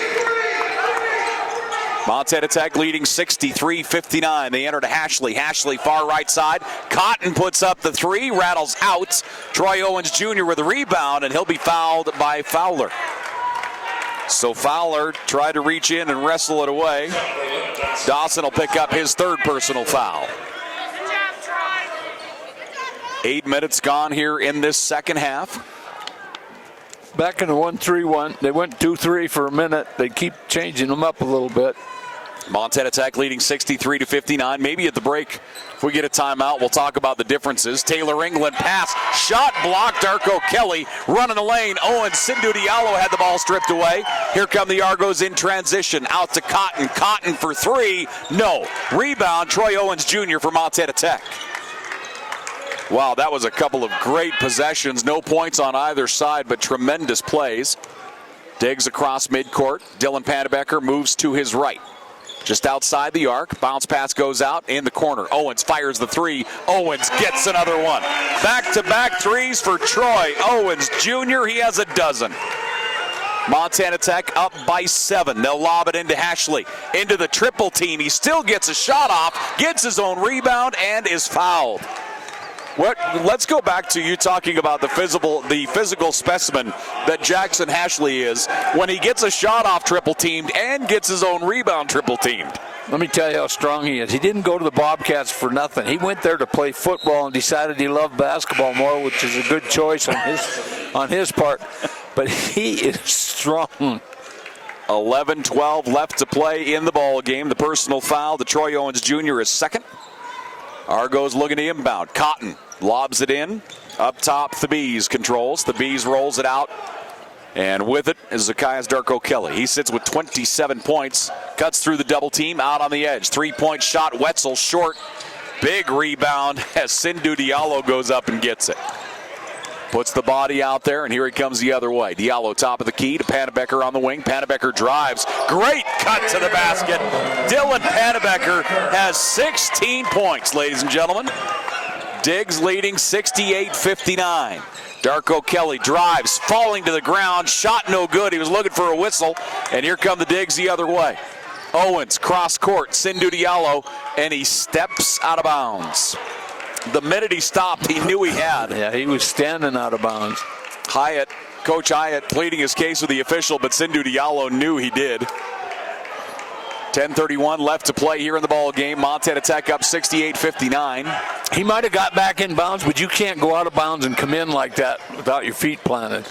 Montana Tech leading 63-59. They enter to Hashley. Hashley, far right side. Cotton puts up the three, rattles out. Troy Owens Jr. with a rebound, and he'll be fouled by Fowler. So Fowler tried to reach in and wrestle it away. Dawson will pick up his third personal foul. 8 minutes gone here in this second half. Back in the 1-3-1. They went 2-3 for a minute. They keep changing them up a little bit. Montana Tech leading 63-59. Maybe at the break, if we get a timeout, we'll talk about the differences. Taylor England pass, shot blocked. Darko Kelly running the lane. Owens, Sindhu Diallo had the ball stripped away. Here come the Argos in transition. Out to Cotton. Cotton for three. No. Rebound, Troy Owens Jr. for Montana Tech. Wow, that was a couple of great possessions. No points on either side, but tremendous plays. Diggs across midcourt. Dylan Pannebecker moves to his right. Just outside the arc. Bounce pass goes out in the corner. Owens fires the three. Owens gets another one. Back-to-back threes for Troy Owens Jr. He has a dozen. Montana Tech up by 7. They'll lob it into Hashley. Into the triple team. He still gets a shot off, gets his own rebound, and is fouled. Let's go back to you talking about the physical specimen that Jackson Hashley is when he gets a shot off triple teamed and gets his own rebound triple teamed. Let me tell you how strong he is. He didn't go to the Bobcats for nothing. He went there to play football and decided he loved basketball more, which is a good choice on his part. But he is strong. 11-12 left to play in the ball game. The personal foul to Troy Owens Jr. is second. Argos looking to inbound. Cotton lobs it in. Up top, Thabees controls. Thabees rolls it out. And with it is Zacchaeus Darko Kelly. He sits with 27 points. Cuts through the double team. Out on the edge. 3-point shot. Wetzel short. Big rebound as Sindhu Diallo goes up and gets it. Puts the body out there, and here he comes the other way. Diallo top of the key to Pannebecker on the wing. Pannebecker drives. Great cut to the basket. Dylan Pannebecker has 16 points, ladies and gentlemen. Diggs leading 68-59. Darko Kelly drives, falling to the ground. Shot no good. He was looking for a whistle, and here come the Diggs the other way. Owens, cross court, Sindhu Diallo, and he steps out of bounds. The minute he stopped, he knew he had. Yeah, he was standing out of bounds. Coach Hyatt pleading his case with the official, but Sindhu Diallo knew he did. 10:31 left to play here in the ball game. Montana Tech up 68-59. He might have got back in bounds, but you can't go out of bounds and come in like that without your feet planted.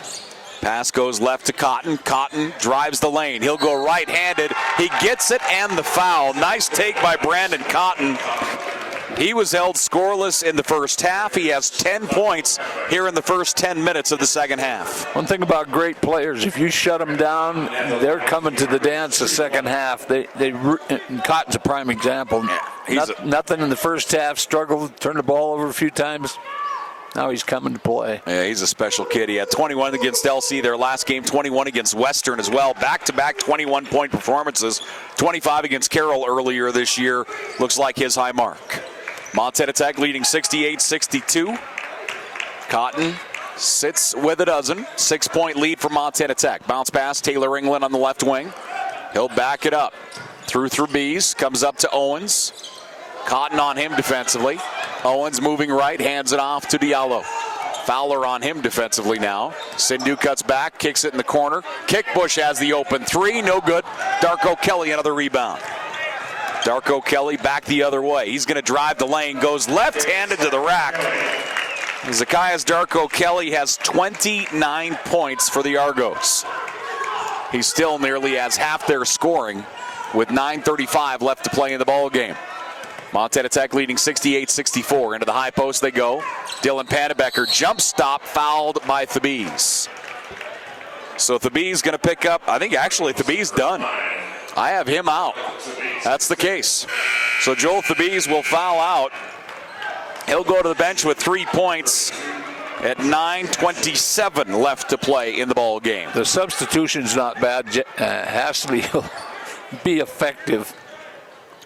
Pass goes left to Cotton. Cotton drives the lane. He'll go right-handed. He gets it and the foul. Nice take by Brandon Cotton. He was held scoreless in the first half. He has 10 points here in the first 10 minutes of the second half. One thing about great players, if you shut them down, they're coming to the dance the second half. Cotton's a prime example. Nothing in the first half, struggled, turned the ball over a few times. Now he's coming to play. Yeah, he's a special kid. He had 21 against LC their last game, 21 against Western as well. Back-to-back 21-point performances. 25 against Carroll earlier this year. Looks like his high mark. Montana Tech leading 68-62. Cotton sits with a dozen. 6-point lead for Montana Tech. Bounce pass, Taylor England on the left wing. He'll back it up. Through Bees, comes up to Owens. Cotton on him defensively. Owens moving right, hands it off to Diallo. Fowler on him defensively now. Sindhu cuts back, kicks it in the corner. Kickbush has the open three, no good. Darko Kelly another rebound. Darko Kelly back the other way. He's going to drive the lane, goes left-handed to the rack. Zacchaeus Darko Kelly has 29 points for the Argos. He still nearly has half their scoring with 9:35 left to play in the ball game. Montana Tech leading 68-64. Into the high post they go. Dylan Pannebecker jump stop, fouled by Thabees. So Thabees going to pick up, I think actually Thabees done. I have him out. That's the case. So Joel Thabees will foul out. He'll go to the bench with 3 points at 9:27 left to play in the ball game. The substitution's not bad. Hashley will be effective.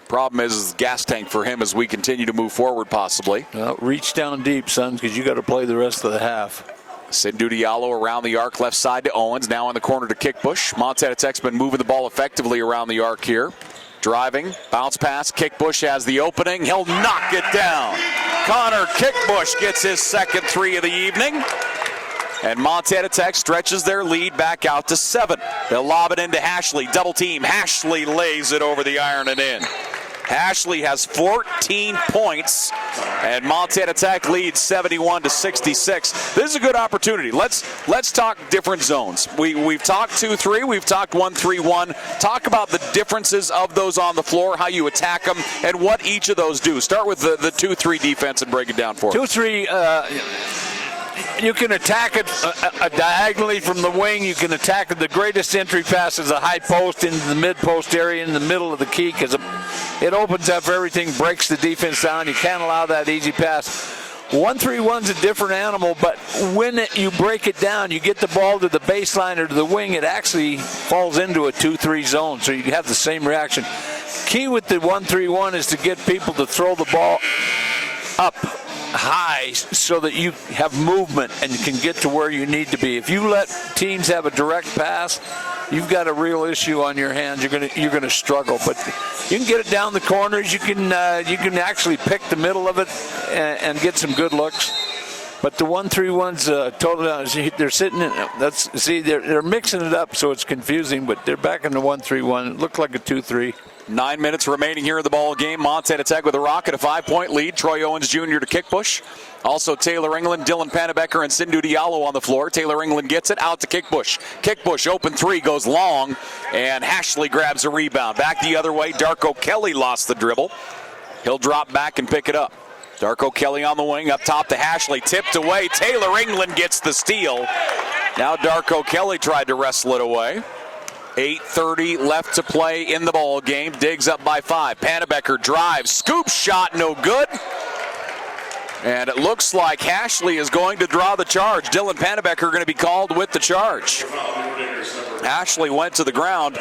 Problem is gas tank for him as we continue to move forward possibly. Well, reach down deep, son, because you got to play the rest of the half. Sindhu Diallo around the arc, left side to Owens. Now in the corner to Kickbush. Montana Tech's been moving the ball effectively around the arc here. Driving, bounce pass. Kickbush has the opening. He'll knock it down. Connor Kickbush gets his second three of the evening. And Montana Tech stretches their lead back out to 7. They'll lob it into Hashley. Double team. Hashley lays it over the iron and in. Hashley has 14 points, and Montana Tech leads 71-66. This is a good opportunity. Let's talk different zones. We've talked 2-3, we've talked 1-3-1. Talk about the differences of those on the floor, how you attack them, and what each of those do. Start with the 2-3 defense and break it down for us. 2-3. You can attack it diagonally from the wing. You can attack it. The greatest entry pass is a high post into the mid-post area in the middle of the key because it opens up everything, breaks the defense down. You can't allow that easy pass. 1-3-1's a different animal, but when you break it down, you get the ball to the baseline or to the wing, it actually falls into a 2-3 zone, so you have the same reaction. Key with the 1-3-1 is to get people to throw the ball up high so that you have movement and can get to where you need to be. If you let teams have a direct pass, you've got a real issue on your hands. You're gonna struggle. But you can get it down the corners. You can actually pick the middle of it and get some good looks. But the 1-3-1's totally. They're sitting in. They're mixing it up so it's confusing. But they're back in the 1-3-1. It looked like a 2-3. 9 minutes remaining here in the ball game. Montana Tech with a rocket, a 5-point lead. Troy Owens Jr. to Kickbush. Also Taylor England, Dylan Panebecker, and Sindhu Diallo on the floor. Taylor England gets it out to Kickbush. Kickbush open three, goes long, and Hashley grabs a rebound. Back the other way, Darko Kelly lost the dribble. He'll drop back and pick it up. Darko Kelly on the wing, up top to Hashley, tipped away. Taylor England gets the steal. Now Darko Kelly tried to wrestle it away. 8:30 left to play in the ball game. Diggs up by 5. Panebecker drives. Scoop shot, no good. And it looks like Hashley is going to draw the charge. Dylan Panebecker going to be called with the charge. Hashley went to the ground,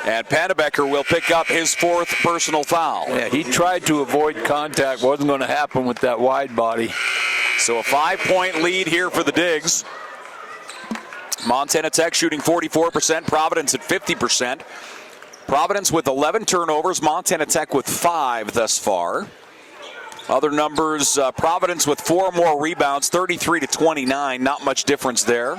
and Panebecker will pick up his 4th personal foul. Yeah, he tried to avoid contact. Wasn't going to happen with that wide body. So a 5-point lead here for the Diggs. Montana Tech shooting 44%, Providence at 50%. Providence with 11 turnovers, Montana Tech with 5 thus far. Other numbers, Providence with 4 more rebounds, 33-29, not much difference there.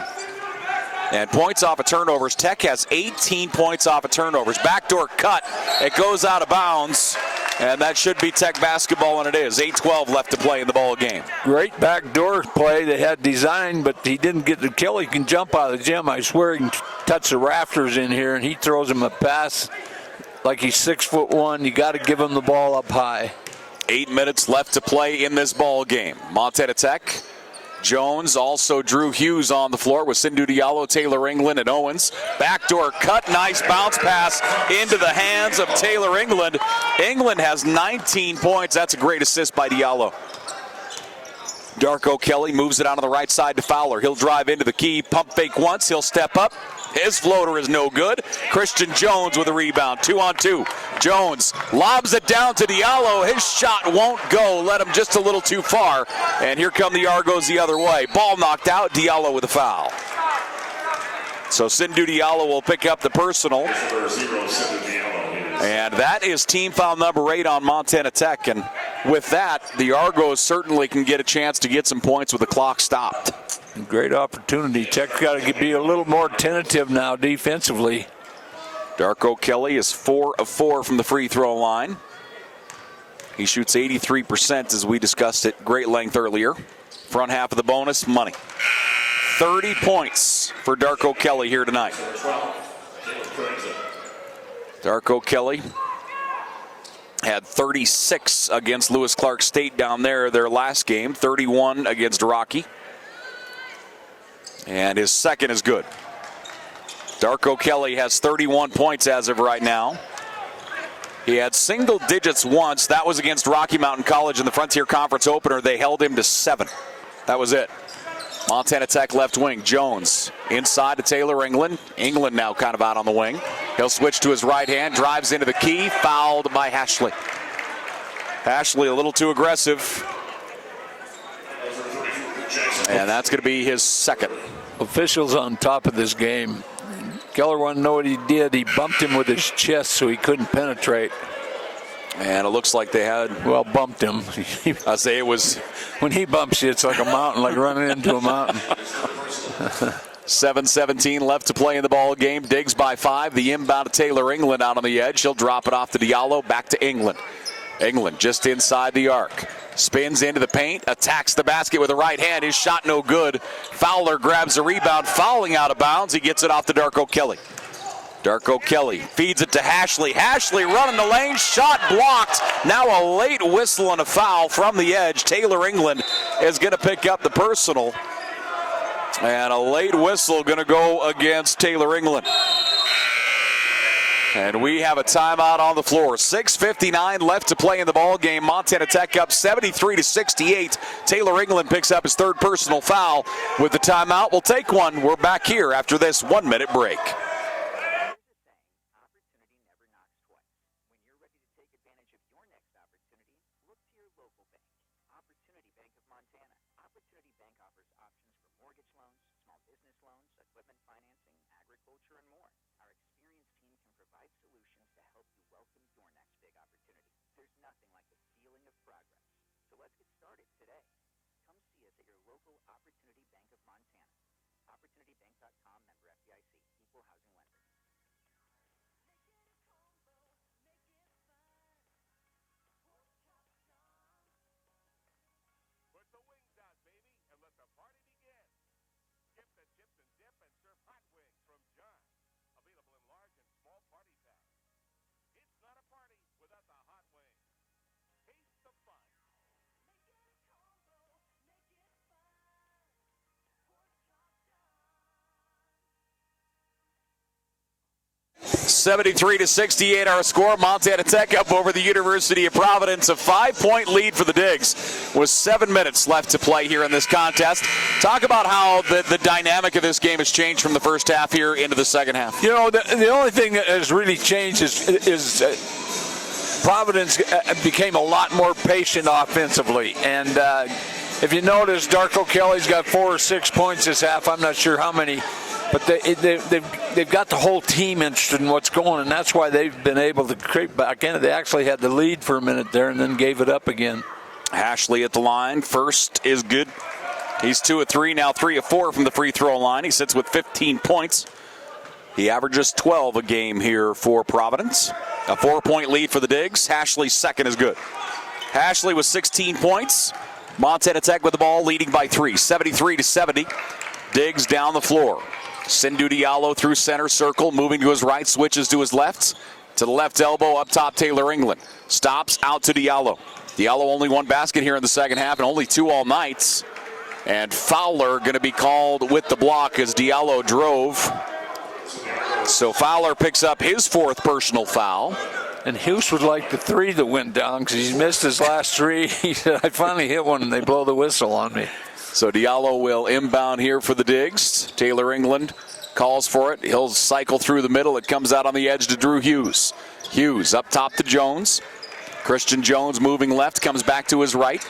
And points off of turnovers, Tech has 18 points off of turnovers. Backdoor cut, it goes out of bounds. And that should be Tech basketball, and it is. 8:12 left to play in the ball game. Great backdoor play they had designed, but he didn't get the kill. He can jump out of the gym. I swear he can touch the rafters in here, and he throws him a pass like he's 6'1". You got to give him the ball up high. 8 minutes left to play in this ball game. Montana Tech. Jones, also Drew Hughes on the floor with Sindhu Diallo, Taylor England, and Owens. Backdoor cut, nice bounce pass into the hands of Taylor England. England has 19 points. That's a great assist by Diallo. Darko Kelly moves it out on the right side to Fowler. He'll drive into the key, pump fake once, he'll step up. His floater is no good. Christian Jones with a rebound, 2-on-2. Jones lobs it down to Diallo. His shot won't go. Led him just a little too far. And here come the Argos the other way. Ball knocked out. Diallo with a foul. So Sindhu Diallo will pick up the personal. And that is team foul number 8 on Montana Tech. And with that, the Argos certainly can get a chance to get some points with the clock stopped. Great opportunity. Tech's got to be a little more tentative now defensively. Darko Kelly is 4 of 4 from the free throw line. He shoots 83% as we discussed at great length earlier. Front half of the bonus, money. 30 points for Darko Kelly here tonight. Darko Kelly had 36 against Lewis Clark State down there their last game, 31 against Rocky. And his second is good. Darko Kelly has 31 points as of right now. He had single digits once. That was against Rocky Mountain College in the Frontier Conference opener. They held him to 7. That was it. Montana Tech left wing. Jones inside to Taylor England. England now kind of out on the wing. He'll switch to his right hand. Drives into the key. Fouled by Hashley. Hashley a little too aggressive. And that's going to be his second. Officials on top of this game. Keller wanted to know what he did. He bumped him with his chest so he couldn't penetrate. And it looks like they had... Well, bumped him. I say it was... When he bumps you, it's like a mountain, like running into a mountain. 7:17 left to play in the ball game. Diggs by 5. The inbound to Taylor England out on the edge. He'll drop it off to Diallo. Back to England. England just inside the arc. Spins into the paint. Attacks the basket with the right hand. His shot no good. Fowler grabs the rebound. Fouling out of bounds. He gets it off to Darko Kelly. Darko Kelly feeds it to Hashley. Hashley running the lane. Shot blocked. Now a late whistle and a foul from the edge. Taylor England is going to pick up the personal. And a late whistle going to go against Taylor England. And we have a timeout on the floor. 6:59 left to play in the ball game. Montana Tech up 73-68. Taylor England picks up his third personal foul with the timeout. We'll take one. We're back here after this 1-minute break. (73-68) our score. Montana Tech up over the University of Providence. A 5-point lead for the Digs with 7 minutes left to play here in this contest. Talk about how the dynamic of this game has changed from the first half here into the second half. You know, the only thing that has really changed is Providence became a lot more patient offensively. And if you notice, Darko Kelly's got 4 or 6 points this half. I'm not sure how many. But they've got the whole team interested in what's going on, and that's why they've been able to creep back in. They actually had the lead for a minute there and then gave it up again. Hashley at the line. First is good. He's 2 of 3, now 3 of 4 from the free throw line. He sits with 15 points. He averages 12 a game here for Providence. A 4-point lead for the Digs. Hashley's second is good. Hashley with 16 points. Montana Tech with the ball, leading by 3, 73-70. Diggs down the floor. Sindhu Diallo through center circle, moving to his right, switches to his left. To the left elbow, up top, Taylor England. Stops out to Diallo. Diallo only 1 basket here in the second half and only 2 all night. And Fowler going to be called with the block as Diallo drove. So Fowler picks up his 4th personal foul. And Hughes would like the 3 that went down because he's missed his last 3. He said, I finally hit one and they blow the whistle on me. So Diallo will inbound here for the Digs. Taylor England calls for it. He'll cycle through the middle. It comes out on the edge to Drew Hughes. Hughes up top to Jones. Christian Jones moving left, comes back to his right.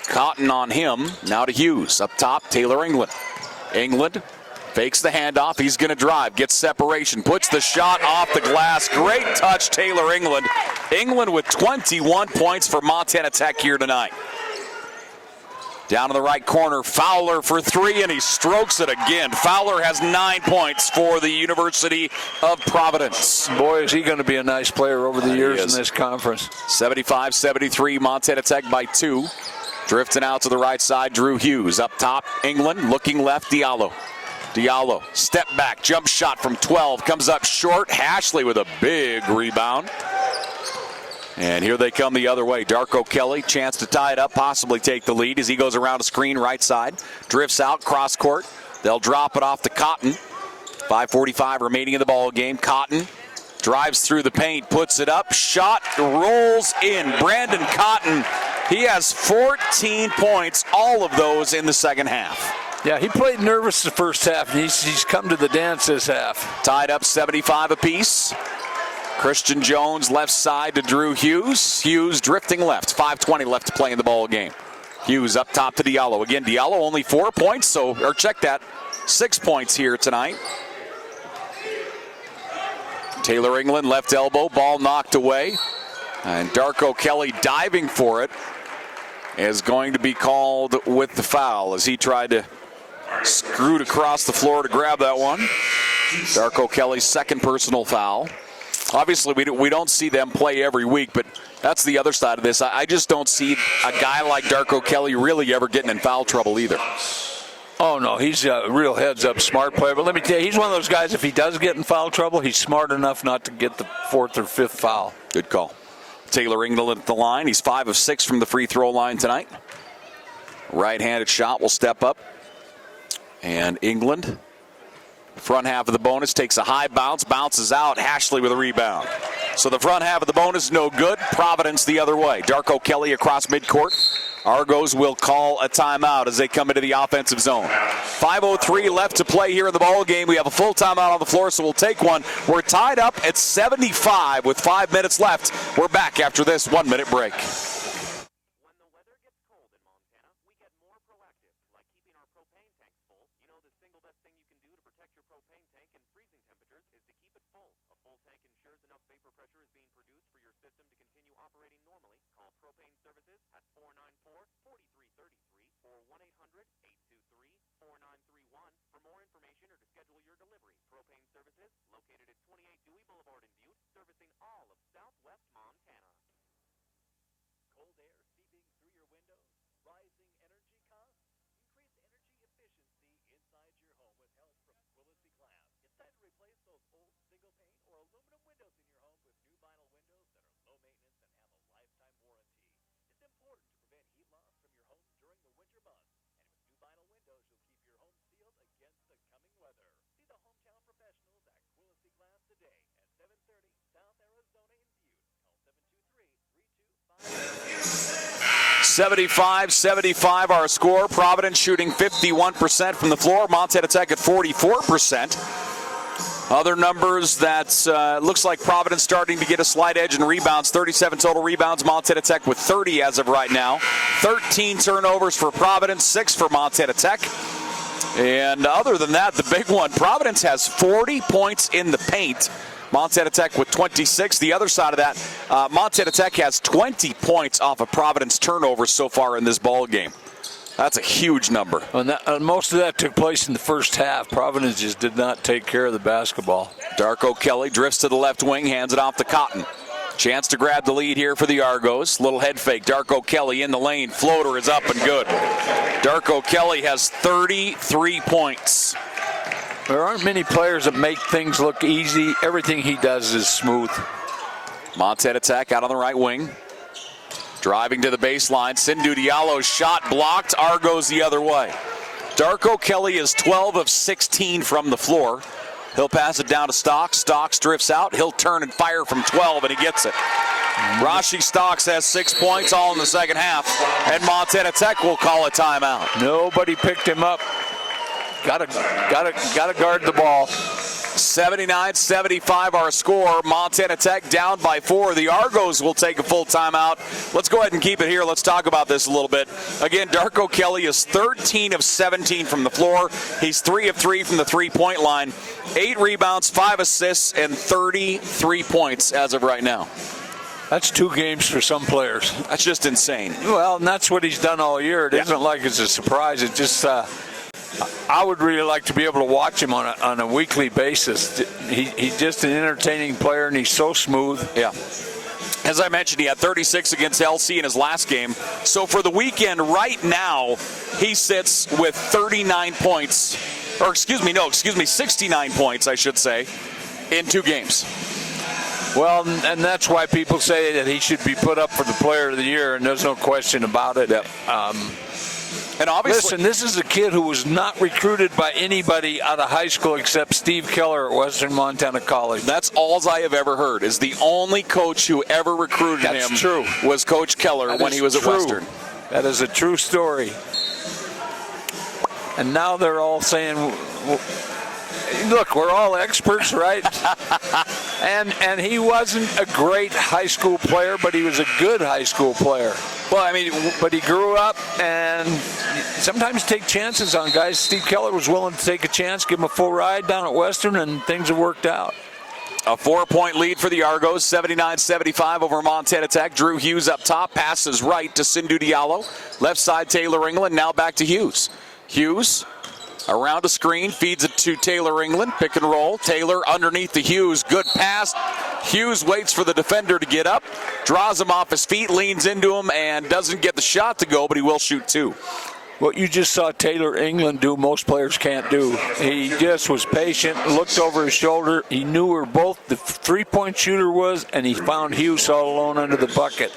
Cotton on him. Now to Hughes. Up top, Taylor England. England fakes the handoff. He's going to drive. Gets separation. Puts the shot off the glass. Great touch, Taylor England. England with 21 points for Montana Tech here tonight. Down in the right corner, Fowler for 3, and he strokes it again. Fowler has 9 points for the University of Providence. Boy, is he going to be a nice player over the years in this conference. 75-73, Montana Tech by 2. Drifting out to the right side, Drew Hughes. Up top, England, looking left, Diallo. Diallo, step back, jump shot from 12, comes up short. Hashley with a big rebound. And here they come the other way. Darko Kelly, chance to tie it up, possibly take the lead as he goes around a screen right side. Drifts out, cross court. They'll drop it off to Cotton. 5:45 remaining in the ball game. Cotton Drives through the paint, puts it up, shot rolls in. Brandon Cotton, he has 14 points, all of those in the second half. Yeah, he played nervous the first half, and he's come to the dance this half. Tied up 75 apiece. Christian Jones left side to Drew Hughes. Hughes drifting left. 5:20 left to play in the ball game. Hughes up top to Diallo. Again, Diallo only 4 points, or check that, 6 points here tonight. Taylor England, left elbow, ball knocked away. And Darko Kelly diving for it is going to be called with the foul as he tried to scoot across the floor to grab that one. Darko Kelly's second personal foul. Obviously, we don't see them play every week, but that's the other side of this. I just don't see a guy like Darko Kelly really ever getting in foul trouble either. Oh, no, he's a real heads-up smart player. But let me tell you, he's one of those guys, if he does get in foul trouble, he's smart enough not to get the fourth or fifth foul. Good call. Taylor England at the line. He's 5 of 6 from the free throw line tonight. Right-handed shot will step up. And England, front half of the bonus, takes a high bounce, bounces out. Hashley with a rebound. So the front half of the bonus, no good. Providence the other way. Darko Kelly across midcourt. Argos will call a timeout as they come into the offensive zone. 5:03 left to play here in the ball game. We have a full timeout on the floor, so we'll take one. We're tied up at 75 with 5 minutes left. We're back after this 1-minute break. When the weather gets cold in Montana, we get more proactive, like keeping our propane tanks full. You know, the single best thing you can do to protect your propane tank in freezing temperatures is to keep it full. A full tank ensures enough vapor pressure is being produced for your system to continue operating normally. Call Propane Services at 494-4333 or 1-800-823-4931 for more information or to schedule your delivery. Propane Services, located at 28 Dewey Boulevard in Butte, servicing all of southwest Montana. Cold air seeping through your windows? Rising energy costs? Increase energy efficiency inside your home with help from Quilisi Glass. It's time to replace those old single pane or aluminum windows in your home with new vinyl windows that are low maintenance and have a lifetime warranty. It's important to prevent heat loss from your home during the winter months. And with new vinyl windows, you'll keep your home sealed against the coming weather. See the hometown professionals at Quilisi Glass today at 730 South Arizona in Butte. Call 723-3255. 75-75 our score. Providence shooting 51% from the floor. Montana Tech at 44%. Other numbers that looks like Providence starting to get a slight edge in rebounds. 37 total rebounds. Montana Tech with 30 as of right now. 13 turnovers for Providence, 6 for Montana Tech. And other than that, the big one, Providence has 40 points in the paint. Montana Tech with 26. The other side of that, Montana Tech has 20 points off of Providence turnovers so far in this ball game. That's a huge number. And most of that took place in the first half. Providence just did not take care of the basketball. Darko Kelly drifts to the left wing, hands it off to Cotton. Chance to grab the lead here for the Argos. Little head fake. Darko Kelly in the lane. Floater is up and good. Darko Kelly has 33 points. There aren't many players that make things look easy. Everything he does is smooth. Montana Tech out on the right wing. Driving to the baseline. Sindhu Diallo's shot blocked. Argos the other way. Darko Kelly is 12 of 16 from the floor. He'll pass it down to Stocks. Stocks drifts out. He'll turn and fire from 12, and he gets it. Rashi Stocks has 6 points all in the second half, and Montana Tech will call a timeout. Nobody picked him up. Gotta guard the ball. 79-75 our score. Montana Tech down by 4. The Argos will take a full timeout. Let's go ahead and keep it here. Let's talk about this a little bit. Again, Darko Kelly is 13 of 17 from the floor. He's 3 of 3 from the three-point line. 8 rebounds, 5 assists, and 33 points as of right now. That's 2 games for some players. That's just insane. Well, and that's what he's done all year. It isn't like it's a surprise. It's just I would really like to be able to watch him on a weekly basis. He's just an entertaining player, and he's so smooth. Yeah. As I mentioned, he had 36 against LC in his last game. So for the weekend, right now, he sits with 39 points. Or 69 points, I should say, in 2 games. Well, and that's why people say that he should be put up for the Player of the Year, and there's no question about it. Yep. And obviously, listen, this is a kid who was not recruited by anybody out of high school except Steve Keller at Western Montana College. that's all I have ever heard. Is the only coach who ever recruited That's him true. was Coach Keller That when is he was at true. Western. That is a true story. And now they're all saying, look, we're all experts, right? and he wasn't a great high school player, but he was a good high school player. Well, I mean, But he grew up, and sometimes take chances on guys. Steve Keller was willing to take a chance, give him a full ride down at Western, and things have worked out. a 4-point lead for the Argos, 79-75 over Montana Tech. Drew Hughes up top, passes right to Sindhu Diallo. Left side, Taylor England, now back to Hughes. Hughes around a screen, feeds it to Taylor England. Pick and roll. Taylor underneath the Hughes. Good pass. Hughes waits for the defender to get up, draws him off his feet, leans into him, and doesn't get the shot to go, but he will shoot two. What you just saw Taylor England do, most players can't do. He just was patient, looked over his shoulder. He knew where both the three-point shooter was, and he found Hughes all alone under the bucket.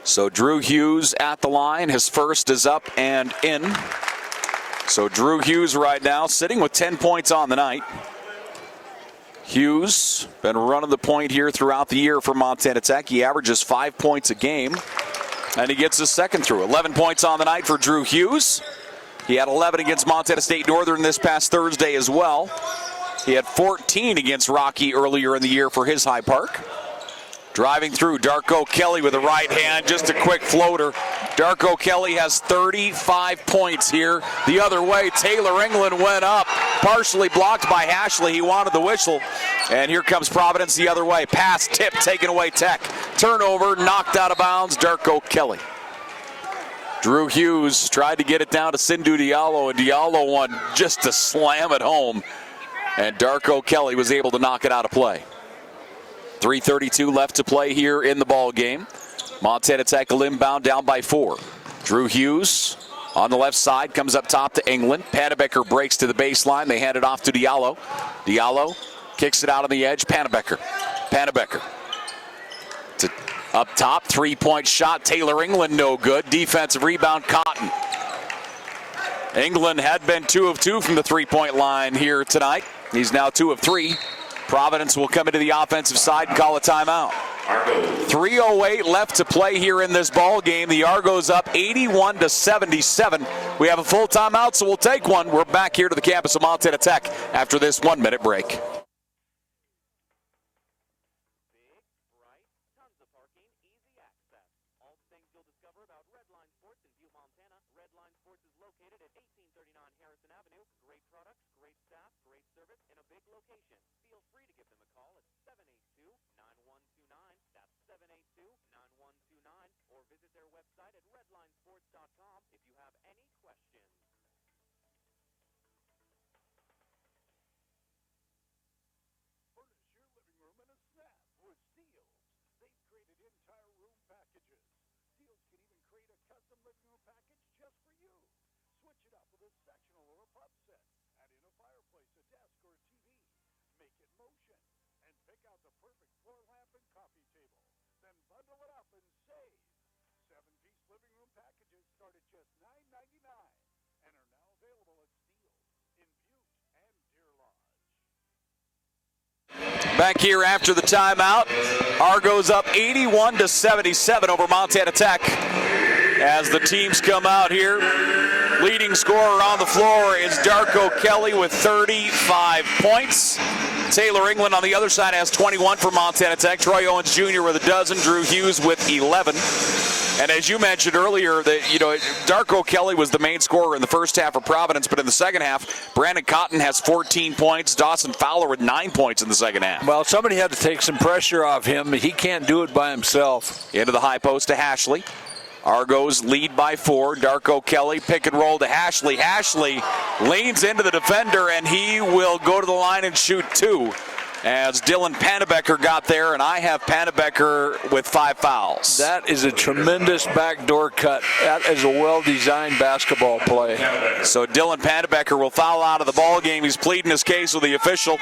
So Drew Hughes at the line. His first is up and in. So Drew Hughes right now sitting with 10 points on the night. Hughes been running the point here throughout the year for Montana Tech. He averages 5 points a game, and he gets his second through. 11 points on the night for Drew Hughes. He had 11 against Montana State Northern this past Thursday as well. He had 14 against Rocky earlier in the year for his High Park. Driving through, Darko Kelly with a right hand, just a quick floater. Darko Kelly has 35 points here. The other way, Taylor England went up, partially blocked by Ashley. He wanted the whistle, and here comes Providence the other way. Pass, tip, taken away Tech. Turnover, knocked out of bounds, Darko Kelly. Drew Hughes tried to get it down to Sindhu Diallo, and Diallo won just to slam it home, and Darko Kelly was able to knock it out of play. 3:32 left to play here in the ball game. Montana Tech inbound down by 4. Drew Hughes on the left side comes up top to England. Panabecker breaks to the baseline. They hand it off to Diallo. Diallo kicks it out on the edge. Panabecker to up top. 3-point shot. Taylor England no good. Defensive rebound. Cotton. England had been 2 of 2 from the 3-point line here tonight. He's now 2 of 3. Providence will come into the offensive side and call a timeout. 3:08 left to play here in this ball game. The Argos up 81-77. We have a full timeout, so we'll take one. We're back here to the campus of Montana Tech after this 1-minute break. Big, bright, tons of parking, easy access. All the things you'll discover about Redline Sports in Butte, Montana. Redline Sports is located at 1839 Harrison Avenue. Great products, great staff, great service in a big location. Feel free to give them a call at 782-9129. That's 782-9129. Or visit their website at redlinesports.com if you have any questions. Furnish your living room in a snap with Steels. They've created entire room packages. Steels can even create a custom living room package just for you. Switch it up with a sectional or a pub set. Add in a fireplace, a desk, or a TV. Make it motion. And pick out the perfect floor lamp and coffee table. Then bundle it up and save. 7-piece living room packages start at just $9.99 and are now available at Steels in Butte and Deer Lodge. Back here after the timeout. Argos up 81-77 over Montana Tech as the teams come out here. Leading scorer on the floor is Darko Kelly with 35 points. Taylor England on the other side has 21 for Montana Tech. Troy Owens Jr. with a dozen. Drew Hughes with 11. And as you mentioned earlier, that Darko Kelly was the main scorer in the first half for Providence, but in the second half, Brandon Cotton has 14 points. Dawson Fowler with 9 points in the second half. Well, somebody had to take some pressure off him. He can't do it by himself. Into the high post to Ashley. Argos lead by 4. Darko Kelly pick and roll to Ashley. Ashley leans into the defender, and he will go to the line and shoot 2. As Dylan Panabecker got there, and I have Panabecker with 5 fouls. That is a tremendous backdoor cut. That is a well-designed basketball play. So Dylan Panabecker will foul out of the ball game. He's pleading his case with the official.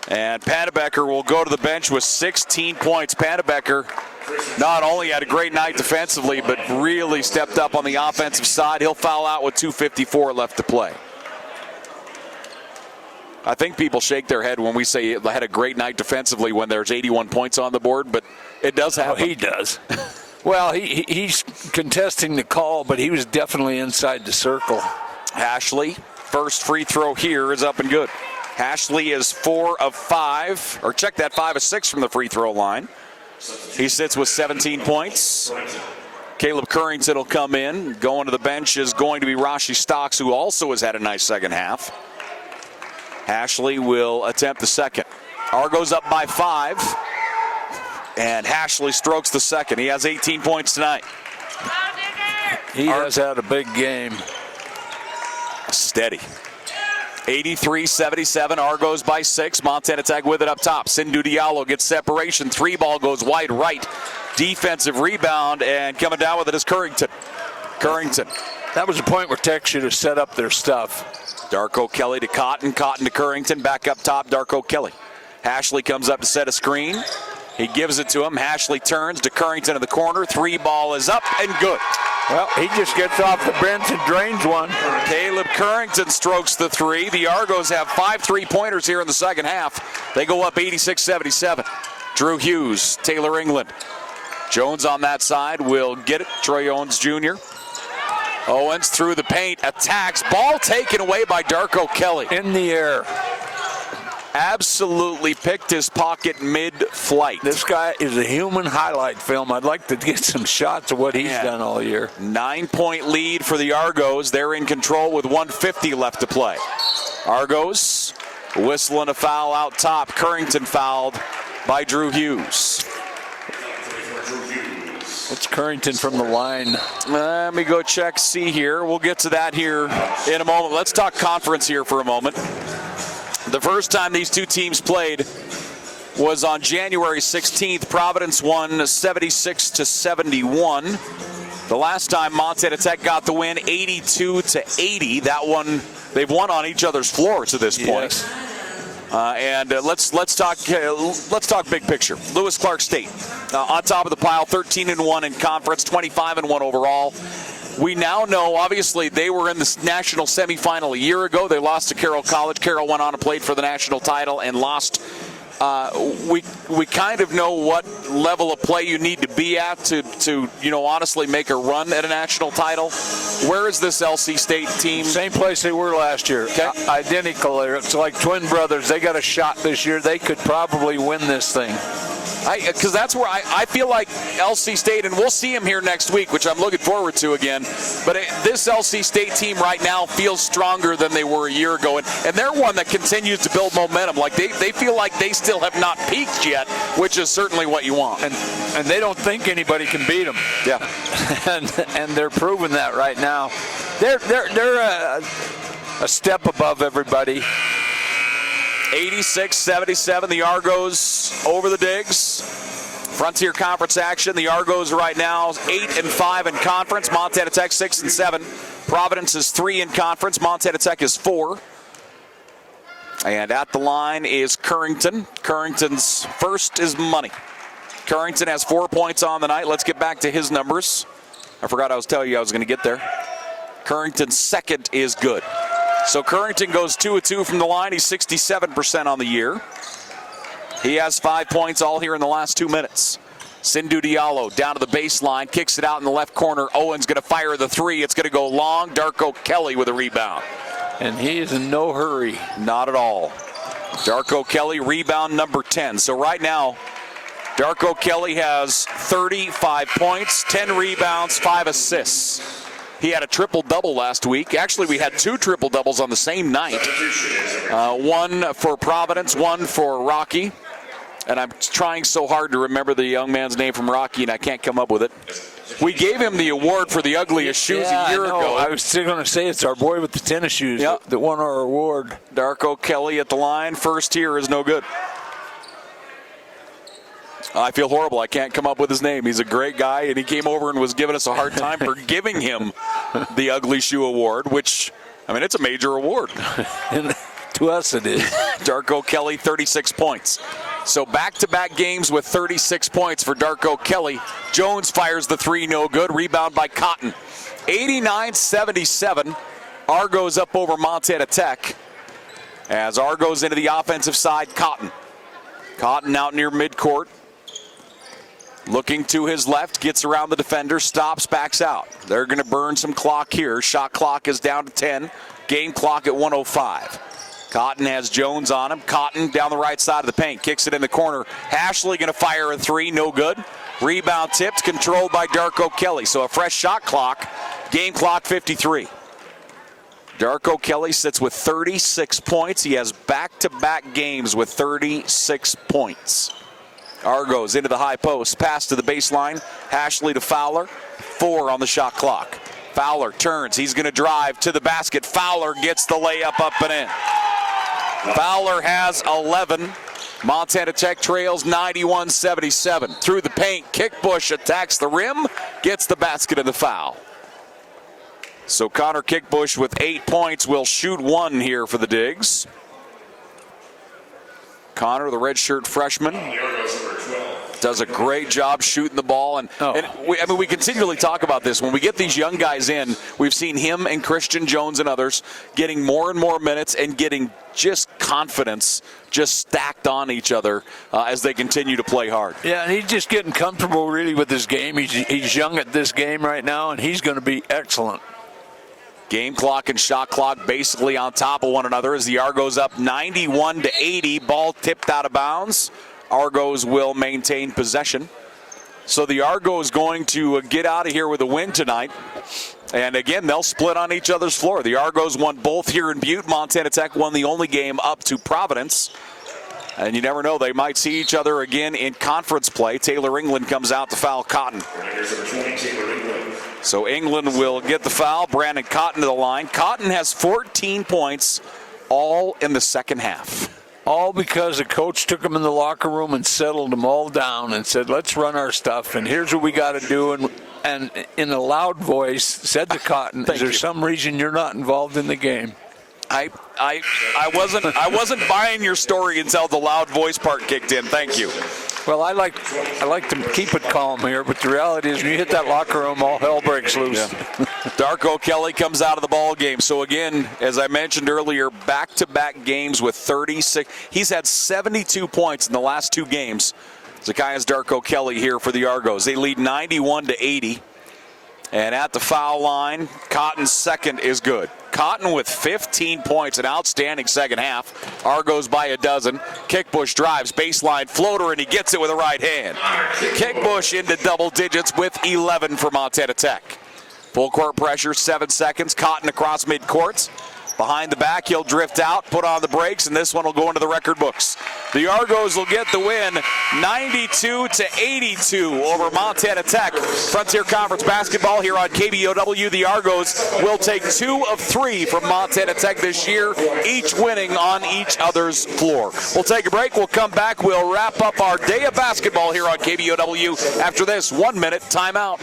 And Panabecker will go to the bench with 16 points. Panabecker not only had a great night defensively, but really stepped up on the offensive side. He'll foul out with 2:54 left to play. I think people shake their head when we say he had a great night defensively when there's 81 points on the board, but it does happen. Oh, he does. Well, he's contesting the call, but he was definitely inside the circle. Ashley, first free throw here is up and good. Ashley is 4 of 5, or check that, 5 of 6 from the free throw line. He sits with 17 points. Caleb Currington will come in. Going to the bench is going to be Rashi Stocks, who also has had a nice second half. Ashley will attempt the second. Argos up by 5. And Ashley strokes the second. He has 18 points tonight. He has had a big game. Steady. 83-77. Argos by 6. Montana Tech with it up top. Sindhu Diallo gets separation. 3 ball goes wide right. Defensive rebound, and coming down with it is Currington. Currington. That was a point where Tech should have set up their stuff. Darko Kelly to Cotton. Cotton to Currington. Back up top, Darko Kelly. Ashley comes up to set a screen. He gives it to him. Ashley turns to Currington in the corner. 3 ball is up and good. Well, he just gets off the bench and drains one. Caleb Currington strokes the 3. The Argos have 5 3-pointers here in the second half. They go up 86-77. Drew Hughes, Taylor England. Jones on that side will get it. Troy Owens Jr. Owens through the paint, attacks. Ball taken away by Darko Kelly. In the air. Absolutely picked his pocket mid-flight. This guy is a human highlight film. I'd like to get some shots of what he's done all year. 9-point lead for the Argos. They're in control with 1:50 left to play. Argos whistling a foul out top. Currington fouled by Drew Hughes. It's Currington from the line. Let me go check, see here. We'll get to that here in a moment. Let's talk conference here for a moment. The first time these two teams played was on January 16th. Providence won 76-71. The last time Montana Tech got the win, 82-80. That one, they've won on each other's floor to this point. Yes. Let's talk big picture. Lewis Clark State on top of the pile, 13-1 in conference, 25-1 overall. We now know, obviously, they were in the national semifinal a year ago. They lost to Carroll College. Carroll went on and played for the national title and lost. We kind of know what level of play you need to be at to honestly make a run at a national title. Where is this LC State team? Same place they were last year. Okay. Identical. It's like twin brothers. They got a shot this year. They could probably win this thing. Because that's where I feel like LC State, and we'll see them here next week, which I'm looking forward to again. But this LC State team right now feels stronger than they were a year ago. And they're one that continues to build momentum. Like they feel like they still have not peaked yet, which is certainly what you want. And they don't think anybody can beat them. Yeah. and they're proving that right now. They're a step above everybody. 86-77, the Argos over the Digs. Frontier Conference action. The Argos right now 8-5 in conference. Montana Tech 6-7. Providence is 3 in conference. Montana Tech is 4. And at the line is Currington. Currington's first is money. Currington has 4 points on the night. Let's get back to his numbers. I forgot I was telling you I was going to get there. Currington's second is good. So Currington goes 2 of 2 from the line. He's 67% on the year. He has 5 points all here in the last 2 minutes. Sindhu Diallo down to the baseline, kicks it out in the left corner. Owen's going to fire the 3. It's going to go long. Darko Kelly with a rebound. And he is in no hurry. Not at all. Darko Kelly, rebound number 10. So right now, Darko Kelly has 35 points, 10 rebounds, 5 assists. He had a triple-double last week. Actually, we had 2 triple-doubles on the same night. One for Providence, one for Rocky. And I'm trying so hard to remember the young man's name from Rocky, and I can't come up with it. We gave him the award for the ugliest shoes a year ago. I was still going to say it's our boy with the tennis shoes that won our award. Darko Kelly at the line. First here is no good. I feel horrible. I can't come up with his name. He's a great guy, and he came over and was giving us a hard time for giving him the Ugly Shoe Award, which, I mean, it's a major award. And to us it is. Darko Kelly, 36 points. So back-to-back games with 36 points for Darko Kelly. Jones fires the three, no good. Rebound by Cotton. 89-77. Argos up over Montana Tech. As Argos into the offensive side, Cotton. Cotton out near midcourt. Looking to his left, gets around the defender, stops, backs out. They're going to burn some clock here. Shot clock is down to 10. Game clock at 1:05. Cotton has Jones on him. Cotton down the right side of the paint. Kicks it in the corner. Hashley going to fire a three. No good. Rebound tipped. Controlled by Darko Kelly. So a fresh shot clock. Game clock 53. Darko Kelly sits with 36 points. He has back-to-back games with 36 points. Argos into the high post. Pass to the baseline. Hashley to Fowler. 4 on the shot clock. Fowler turns. He's going to drive to the basket. Fowler gets the layup up and in. Fowler has 11. Montana Tech trails 91-77. Through the paint, Kickbush attacks the rim, gets the basket and the foul. So Connor Kickbush with 8 points will shoot 1 here for the Digs. Connor, the redshirt freshman, does a great job shooting the ball. And we continually talk about this. When we get these young guys in, we've seen him and Christian Jones and others getting more and more minutes and getting just confidence just stacked on each other as they continue to play hard. Yeah, and he's just getting comfortable really with his game. He's young at this game right now, and he's going to be excellent. Game clock and shot clock basically on top of one another as the Argos up 91-80. Ball tipped out of bounds. Argos will maintain possession. So the Argos going to get out of here with a win tonight. And again, they'll split on each other's floor. The Argos won both here in Butte. Montana Tech won the only game up to Providence. And you never know, they might see each other again in conference play. Taylor England comes out to foul Cotton. So England will get the foul. Brandon Cotton to the line. Cotton has 14 points, all in the second half. All because the coach took them in the locker room and settled them all down and said, let's run our stuff, and here's what we got to do. And in a loud voice said to Cotton, is there some reason you're not involved in the game? I wasn't buying your story until the loud voice part kicked in. Thank you. Well, I like to keep it calm here, but the reality is when you hit that locker room, all hell breaks loose. Yeah. Darko Kelly comes out of the ball game. So again, as I mentioned earlier, back-to-back games with 36. He's had 72 points in the last 2 games. Zakias Darko Kelly here for the Argos. They lead 91-80. And at the foul line, Cotton's second is good. Cotton with 15 points, an outstanding second half. Argos by a dozen. Kickbush drives, baseline floater, and he gets it with a right hand. Kickbush into double digits with 11 for Montana Tech. Full court pressure, 7 seconds. Cotton across midcourt. Behind the back, he'll drift out, put on the brakes, and this one will go into the record books. The Argos will get the win, 92-82 over Montana Tech. Frontier Conference basketball here on KBOW. The Argos will take 2 of 3 from Montana Tech this year, each winning on each other's floor. We'll take a break. We'll come back. We'll wrap up our day of basketball here on KBOW after this 1-minute timeout.